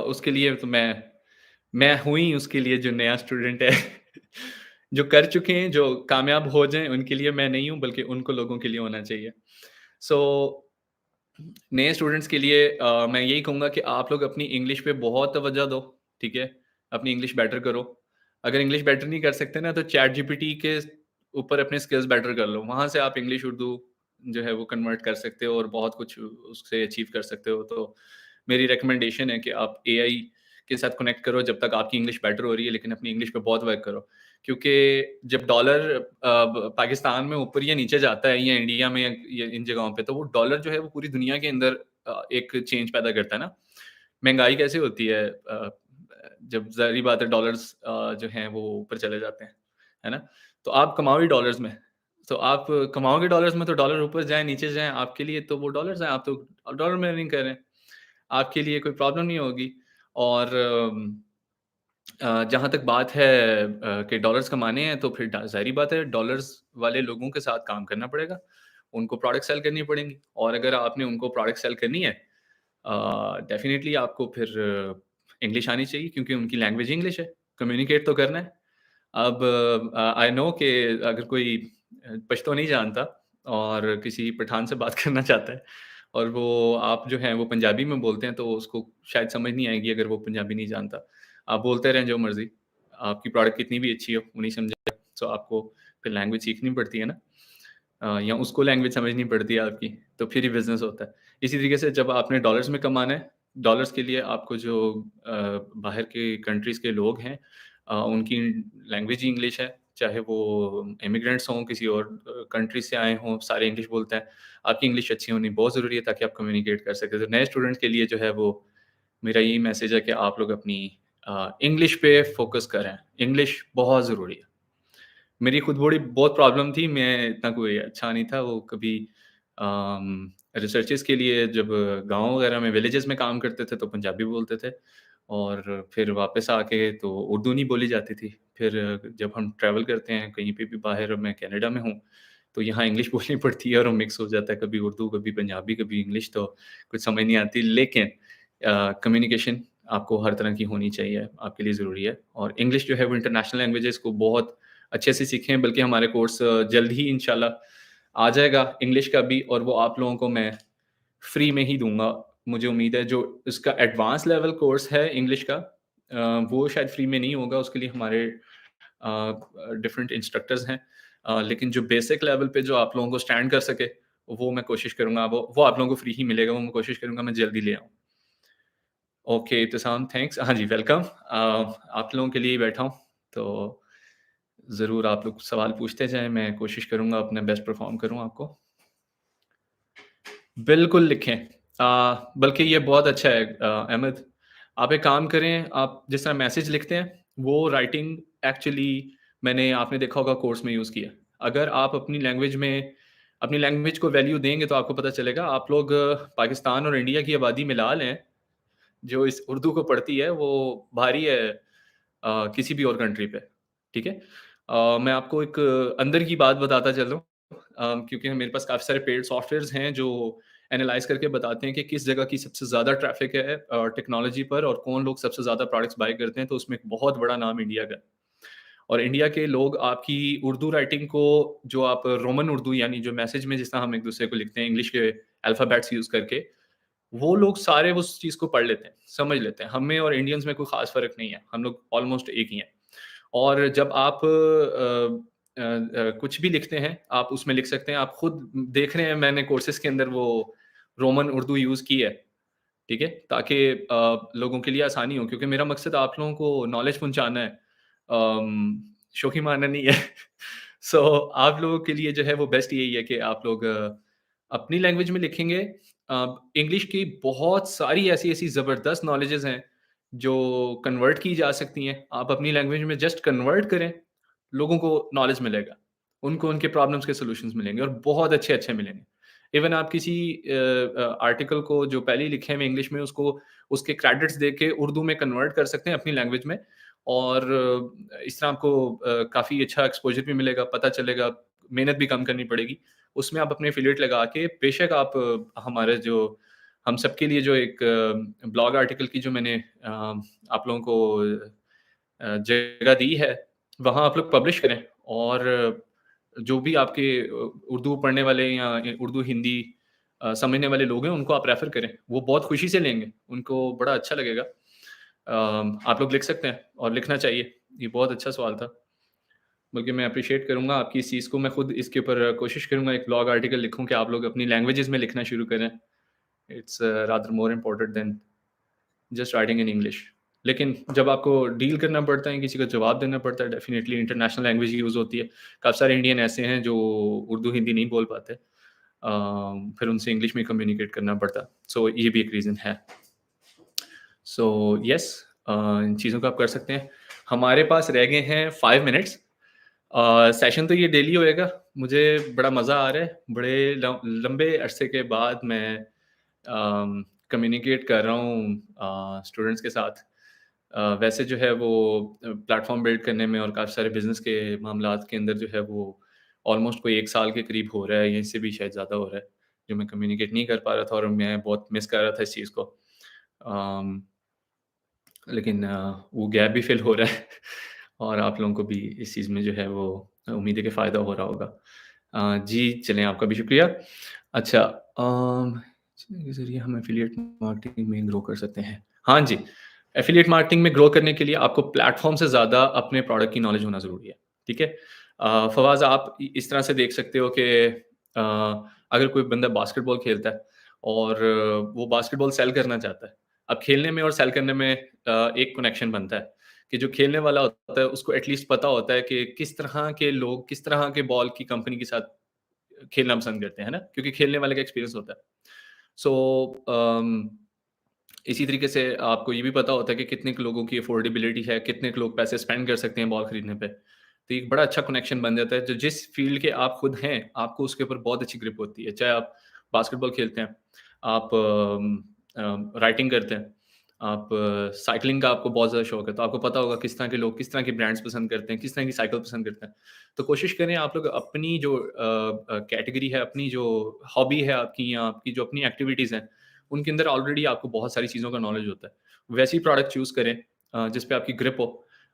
उसके लिए तो मैं हूँ ही उसके लिए जो नया स्टूडेंट है। जो कर चुके हैं, जो कामयाब हो जाएँ उनके लिए मैं नहीं हूँ बल्कि उनको लोगों के लिए होना चाहिए। सो नए स्टूडेंट्स के लिए मैं यही कहूँगा कि आप लोग अपनी इंग्लिश पे बहुत तवज्जो दो, ठीक है? अपनी इंग्लिश बेटर करो। अगर इंग्लिश बेटर नहीं कर सकते ना, तो चैट जीपीटी के ऊपर अपने स्किल्स बेटर कर लो। वहाँ से आप इंग्लिश उर्दू जो है वो कन्वर्ट कर सकते हो और बहुत कुछ उससे अचीव कर सकते हो। तो मेरी रिकमेंडेशन है कि आप एआई के साथ कनेक्ट करो जब तक आपकी इंग्लिश बेटर हो रही है, लेकिन अपनी इंग्लिश पे बहुत वर्क करो। क्योंकि जब डॉलर पाकिस्तान में ऊपर या नीचे जाता है या इंडिया में या इन जगहों पे, तो वो डॉलर जो है वो पूरी दुनिया के अंदर एक चेंज पैदा करता है ना। महँगाई कैसे होती है जब ज़ाहिर-सी बात है डॉलर्स जो हैं वो ऊपर चले जाते हैं, है ना? तो आप कमाओ ही डॉलर्स में, तो आप कमाओगे डॉलर्स में तो डॉलर ऊपर जाएँ, नीचे जाएँ, आपके लिए तो वो डॉलर्स हैं, आप तो डॉलर में अर्निंग कर रहे हैं। आपके लिए कोई प्रॉब्लम नहीं होगी और जहाँ तक बात है कि डॉलर्स कमाने हैं तो फिर ज़ाहिर-सी बात है डॉलर्स वाले लोगों के साथ काम करना पड़ेगा। उनको प्रोडक्ट सेल करनी पड़ेंगी और अगर आपने उनको प्रोडक्ट सेल करनी है डेफ़िनिटली आपको फिर इंग्लिश आनी चाहिए क्योंकि उनकी लैंग्वेज इंग्लिश है, कम्युनिकेट तो करना है। अब आई नो कि अगर कोई पश्तो नहीं जानता और किसी पठान से बात करना चाहता है और वो आप जो हैं वो पंजाबी में बोलते हैं तो उसको शायद समझ नहीं आएगी अगर वो पंजाबी नहीं जानता। आप बोलते रहें जो मर्ज़ी, आपकी प्रोडक्ट कितनी भी अच्छी हो, वो नहीं समझेगा, सो आपको फिर लैंग्वेज सीखनी पड़ती है ना या उसको लैंग्वेज समझनी पड़ती है आपकी, तो फिर ही बिज़नेस होता है। इसी तरीके से जब आपने डॉलर्स में कमाना है, डॉलर्स के लिए आपको जो बाहर के कंट्रीज़ के लोग हैं उनकी लैंग्वेज ही इंग्लिश है, चाहे वो इमिग्रेंट्स हों, किसी और कंट्री से आए हों, सारे इंग्लिश बोलते हैं। आपकी इंग्लिश अच्छी होनी बहुत ज़रूरी है ताकि आप कम्युनिकेट कर सकें। तो नए स्टूडेंट्स के लिए जो है वो मेरा यही मैसेज है कि आप लोग अपनी इंग्लिश पे फ़ोकस करें। इंग्लिश बहुत ज़रूरी है। मेरी खुद बड़ी बहुत प्रॉब्लम थी, मैं इतना कोई अच्छा नहीं था, वो कभी रिसर्चेज़ के लिए जब गाँव वगैरह में विलेजेस में काम करते थे, तो पंजाबी बोलते थे और फिर वापस आके तो उर्दू नहीं बोली जाती थी। फिर जब हम ट्रैवल करते हैं कहीं पे भी बाहर मैं कनाडा में हूँ, तो यहाँ इंग्लिश बोलनी पड़ती है और वो मिक्स हो जाता है, कभी उर्दू, कभी पंजाबी, कभी इंग्लिश, तो कुछ समझ नहीं आती। लेकिन कम्युनिकेशन आपको हर तरह की होनी चाहिए, आपके लिए ज़रूरी है और इंग्लिश जो है वो इंटरनेशनल लैंग्वेजेज़ को बहुत अच्छे से सीखें, बल्कि हमारे कोर्स जल्द ही इंशाल्लाह आ जाएगा इंग्लिश का भी और वो आप लोगों को मैं फ्री में ही दूँगा। मुझे उम्मीद है जो इसका एडवांस लेवल कोर्स है इंग्लिश का वो शायद फ्री में नहीं होगा, उसके लिए हमारे डिफरेंट इंस्ट्रक्टर्स हैं। लेकिन जो बेसिक लेवल पे जो आप लोगों को स्टैंड कर सके, वो मैं कोशिश करूँगा वो आप लोगों को फ्री ही मिलेगा, वो मैं कोशिश करूँगा मैं जल्दी ले आऊँ। Okay, Ittisam thanks. हाँ जी, वेलकम। आप लोगों के लिए ही बैठा हूँ, तो ज़रूर आप लोग सवाल पूछते जाएँ, मैं कोशिश करूँगा अपना बेस्ट परफ़ॉर्म करूँ आपको। बिल्कुल लिखें। बल्कि ये बहुत अच्छा है अहमद, आप एक काम करें, आप जिस तरह मैसेज लिखते हैं, वो राइटिंग एक्चुअली मैंने आपने देखा होगा कोर्स में यूज़ किया। अगर आप अपनी लैंग्वेज को वैल्यू देंगे, तो आपको पता चलेगा आप लोग पाकिस्तान और इंडिया की आबादी मिला लें, जो इस उर्दू को पढ़ती है, वो भारी है किसी भी और कंट्री पे, ठीक है? मैं आपको एक अंदर की बात बताता चलूँ क्योंकि मेरे पास काफ़ी सारे पेड सॉफ्टवेयर्स हैं जो एनालाइज़ करके बताते हैं कि किस जगह की सबसे ज़्यादा ट्रैफ़िक है टेक्नोलॉजी पर और कौन लोग सबसे ज़्यादा प्रोडक्ट्स बाय करते हैं, तो उसमें एक बहुत बड़ा नाम इंडिया का है। और इंडिया के लोग आपकी उर्दू राइटिंग को जो आप रोमन उर्दू यानी जो मैसेज में जिस तरह हम एक-दूसरे को लिखते हैं इंग्लिश के अल्फ़ाबेट्स यूज़ करके, वो लोग सारे उस चीज़ को पढ़ लेते हैं, समझ लेते हैं। हम में और इंडियंस में कोई ख़ास फ़र्क नहीं है, हम लोग ऑलमोस्ट एक ही हैं। और जब आप कुछ भी लिखते हैं, आप उसमें लिख सकते हैं, आप खुद देख रहे हैं मैंने कोर्सेज़ के अंदर वो रोमन उर्दू यूज़ की है, ठीक है? ताकि लोगों के लिए आसानी हो क्योंकि मेरा मकसद आप लोगों को नॉलेज पहुँचाना है शोखी मारना नहीं है। सो आप लोगों के लिए जो है वो बेस्ट यही है कि आप लोग अपनी लैंग्वेज में लिखेंगे। इंग्लिश की बहुत सारी ऐसी-ऐसी ज़बरदस्त नॉलेजेज़ हैं, जो कन्वर्ट की जा सकती हैं। आप अपनी लैंग्वेज में जस्ट कन्वर्ट करें, लोगों को नॉलेज मिलेगा। उनको उनके प्रॉब्लम्स के सॉल्यूशंस मिलेंगे और बहुत अच्छे-अच्छे मिलेंगे। इवन आप किसी आर्टिकल को जो पहले ही लिखे हुए इंग्लिश में उसको उसके क्रेडिट्स देके उर्दू में कन्वर्ट कर सकते हैं अपनी लैंग्वेज में और इस तरह आपको काफ़ी अच्छा एक्सपोज़र भी मिलेगा, पता चलेगा, मेहनत भी कम करनी पड़ेगी। उसमें आप अपने एफ़िलिएट लगा के बेशक आप हमारे जो हम सबके लिए जो एक ब्लॉग आर्टिकल की जो मैंने आप लोगों को जगह दी है, वहाँ आप लोग पब्लिश करें और जो भी आपके उर्दू पढ़ने वाले या उर्दू, हिंदी समझने वाले लोग हैं, उनको आप रेफ़र करें। वो बहुत खुशी से लेंगे, उनको बड़ा अच्छा लगेगा। आप लोग लिख सकते हैं और लिखना चाहिए। ये बहुत अच्छा सवाल था। बल्कि मैं एप्रिशिएट करूँगा आपकी इस चीज़ को, मैं खुद इसके ऊपर कोशिश करूँगा एक ब्लॉग आर्टिकल लिखूँ कि आप लोग अपनी लैंग्वेजेज़ में लिखना शुरू करें। It's rather more important then just writing in English. लेकिन जब आपको डील करना पड़ता है, किसी को जवाब देना पड़ता है, डेफ़िनिटली इंटरनेशनल लैंग्वेज यूज़ होती है। काफ़ी सारे इंडियन ऐसे हैं जो उर्दू, हिंदी नहीं बोल पाते। फिर उनसे इंग्लिश में कम्युनिकेट करना पड़ता है। सो ये भी एक रीज़न है। सो यस, इन चीज़ों को आप कर सकते हैं। हमारे पास रह गए हैं 5 मिनट्स। सेशन तो ये डेली होएगा। मुझे बड़ा मज़ा आ रहा है। बड़े लंबे अरसे के बाद मैं कम्युनिकेट कर रहा हूँ स्टूडेंट्स के साथ। वैसे जो है वो प्लेटफ़ॉर्म बिल्ड करने में और काफ़ी सारे बिज़नेस के मामलात के अंदर जो है वो ऑलमोस्ट कोई 1 साल के करीब हो रहा है या इससे भी शायद ज़्यादा हो रहा है, जो मैं कम्युनिकेट नहीं कर पा रहा था और मैं बहुत मिस कर रहा था इस चीज़ को। अम, लेकिन वो गैप भी फ़िल हो रहा है और आप लोगों को भी इस चीज़ में जो है वो उम्मीद है कि फ़ायदा हो रहा होगा। जी, चलें आपका भी शुक्रिया। अच्छा, के ज़रिए हम एफ़िलिएट मार्केटिंग में ग्रो कर सकते हैं। हाँ जी, एफ़िलिएट मार्केटिंग में ग्रो करने के लिए आपको प्लेटफ़ॉर्म से ज़्यादा अपने प्रोडक्ट की नॉलेज होना ज़रूरी है, ठीक है? फवाज़, आप इ इस तरह से देख सकते हो कि अ, अगर कोई बंदा बास्केटबॉल खेलता है और वो बास्केटबॉल सेल करना चाहता है। अब खेलने में और सेल करने में एक कनेक्शन बनता है कि जो खेलने वाला होता है उसको एटलीस्ट पता होता है कि किस तरह के लोग किस तरह के बॉल की कंपनी के साथ खेलना पसंद करते हैं, है ना? क्योंकि खेलने वाले का एक्सपीरियंस होता है। सो इसी तरीके से आपको ये भी पता होता है कि कितने के लोगों की अफोर्डेबिलिटी है, कितने के लोग पैसे स्पेंड कर सकते हैं बॉल खरीदने पे। तो एक बड़ा अच्छा कनेक्शन बन जाता है, जो जिस फ़ील्ड के आप खुद हैं, आपको उसके ऊपर बहुत अच्छी ग्रिप होती है। चाहे आप बास्केटबॉल खेलते हैं, आप राइटिंग करते हैं, आप साइक्लिंग का आपको बहुत ज़्यादा शौक है, तो आपको पता होगा किस तरह के लोग किस तरह के ब्रांड्स पसंद करते हैं, किस तरह की साइकिल पसंद करते हैं। तो कोशिश करें आप लोग अपनी जो कैटेगरी है, अपनी जो हॉबी है आपकी या आपकी जो अपनी एक्टिविटीज़ हैं, उनके अंदर ऑलरेडी आपको बहुत सारी चीज़ों का नॉलेज होता है। वैसी प्रोडक्ट चूज़ करें जिस पे आपकी ग्रिप हो।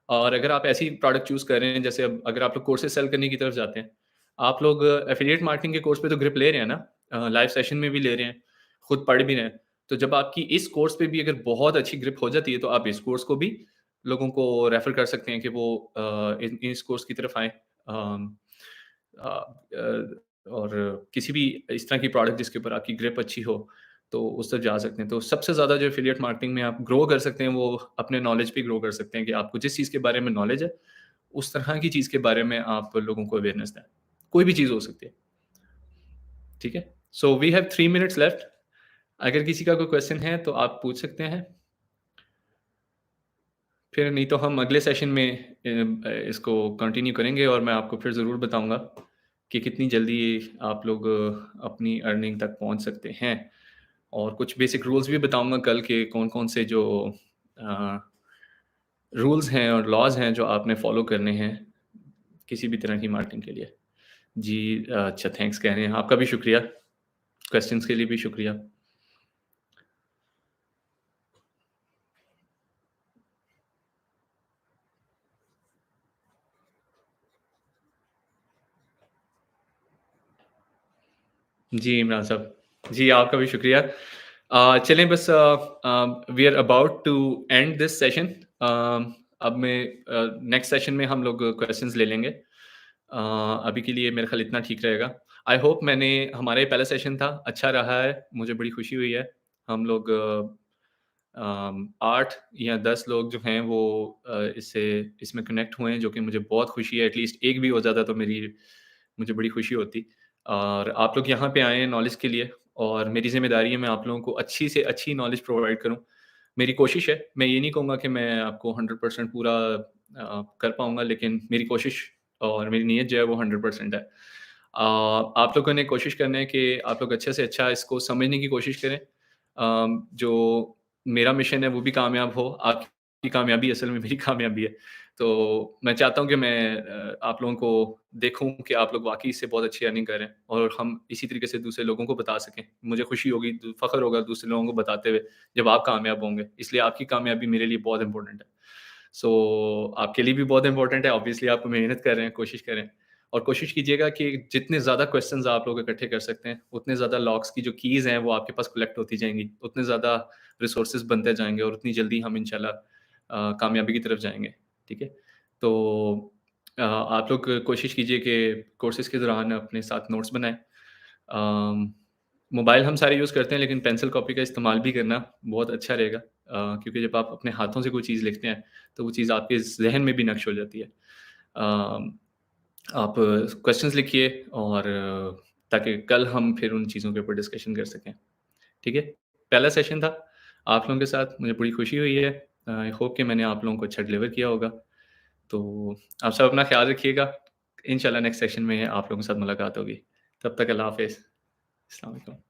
और अगर आप ऐसी प्रोडक्ट चूज़ कर रहे हैं, जैसे अब अगर आप लोग कोर्सेज़ सेल करने की तरफ जाते हैं, आप लोग एफ़िलिएट मार्केटिंग के कोर्स पे तो ग्रिप ले रहे हैं ना? लाइव सेशन में भी ले रहे हैं, खुद पढ़ भी रहे हैं। तो जब आपकी इस कोर्स पे भी अगर बहुत अच्छी ग्रिप हो जाती है, तो आप इस कोर्स को भी लोगों को रेफ़र कर सकते हैं कि वो इस कोर्स की तरफ आएँ। अ और किसी भी इस तरह की प्रोडक्ट जिसके ऊपर आपकी ग्रिप अच्छी हो, तो उस तरफ जा सकते हैं। तो सबसे ज़्यादा जो एफ़िलिएट मार्केटिंग में आप ग्रो कर सकते हैं, वो अपने नॉलेज पे ग्रो कर सकते हैं कि आपको जिस चीज़ के बारे में नॉलेज है, उस तरह की चीज़ के बारे में आप लोगों को अवेयरनेस दें। कोई भी चीज़ हो सकती है, ठीक है? So we have 3 minutes left. अगर किसी का कोई क्वेश्चन है, तो आप पूछ सकते हैं। फिर नहीं तो हम अगले सेशन में इसको कंटिन्यू करेंगे और मैं आपको फिर ज़रूर बताऊँगा कि कितनी जल्दी आप लोग अपनी अर्निंग तक पहुँच सकते हैं। और कुछ बेसिक रूल्स भी बताऊँगा कल के कौन-कौन से जो अ, रूल्स हैं और लॉज़ हैं जो आपने फ़ॉलो करने हैं, किसी भी तरह की मार्केटिंग के लिए। जी, अच्छा, थैंक्स कह रहे हैं। आपका भी शुक्रिया, क्वेश्चन्स के लिए भी शुक्रिया। जी, इमरान साहब। जी, आपका भी शुक्रिया। चलें बस we are about to end this session. अब मैं नेक्स्ट सेशन में हम लोग क्वेश्चंस ले लेंगे। अभी के लिए मेरे ख़्याल इतना ठीक रहेगा। आई होप मैंने हमारा ये पहला सेशन था, अच्छा रहा है, मुझे बड़ी खुशी हुई है। हम लोग 8 या 10 लोग जो हैं वो इससे इसमें कनेक्ट हुए हैं, जो कि मुझे बहुत खुशी है। एटलीस्ट एक भी हो जाता तो मुझे बड़ी खुशी होती। और आप लोग यहाँ पे आए हैं नॉलेज के लिए और मेरी ज़िम्मेदारी है मैं आप लोगों को अच्छी से अच्छी नॉलेज प्रोवाइड करूँ। मेरी कोशिश है, मैं ये नहीं कहूँगा कि मैं आपको 100% पूरा कर पाऊँगा, लेकिन मेरी कोशिश और मेरी नीयत जो है वो 100% है। आप लोगों ने कोशिश करना है कि आप लोग अच्छे से अच्छा इसको समझने की कोशिश करें। जो मेरा मिशन है वो भी कामयाब हो, आपकी कामयाबी असल में मेरी कामयाबी है। तो मैं चाहता हूँ कि मैं आप लोगों को देखूँ कि आप लोग वाक़ई इससे बहुत अच्छी अर्निंग कर रहे हैं और हम इसी तरीके से दूसरे लोगों को बता सकें। मुझे खुशी होगी, फ़ख्र होगा दूसरे लोगों को बताते हुए जब आप कामयाब होंगे। इसलिए आपकी कामयाबी मेरे लिए बहुत इम्पोर्टेंट है। सो आपके लिए भी बहुत इम्पोर्टेंट है, ऑब्वियसली आप मेहनत कर रहे हैं, कोशिश कर रहे हैं और कोशिश कीजिएगा कि जितने ज़्यादा क्वेश्चंस आप लोग इकट्ठे कर सकते हैं, उतने ज़्यादा लॉक्स की जो कीज़ हैं वो आपके पास कलेक्ट होती जाएँगी, उतने ज़्यादा रिसोर्सेज़ बनते जाएँगे और उतनी जल्दी हम इंशाल्लाह कामयाबी की तरफ जाएँगे, ठीक है? तो आप लोग कोशिश कीजिए कि कोर्सेज़ के दौरान अपने साथ नोट्स बनाएँ। अम, मोबाइल हम सारे यूज़ करते हैं, लेकिन पेंसिल कॉपी का इस्तेमाल भी करना बहुत अच्छा रहेगा, क्योंकि जब आप अपने हाथों से कोई चीज़ लिखते हैं, तो वो चीज़ आपके ज़हन में भी नक्श हो जाती है। अम, आप क्वेश्चंस लिखिए और ताकि कल हम फिर उन चीज़ों के ऊपर डिस्कशन कर सकें, ठीक है? पहला सेशन था। आप लोगों के साथ मुझे बड़ी खुशी हुई है। आई होप कि मैंने आप लोगों को अच्छा डिलीवर किया होगा। तो आप सब अपना ख़्याल रखिएगा। इंशाल्लाह नेक्स्ट सेशन में आप लोगों के साथ मुलाकात होगी। तब तक अल्लाह हाफ़िज़। अस्सलाम वालेकुम।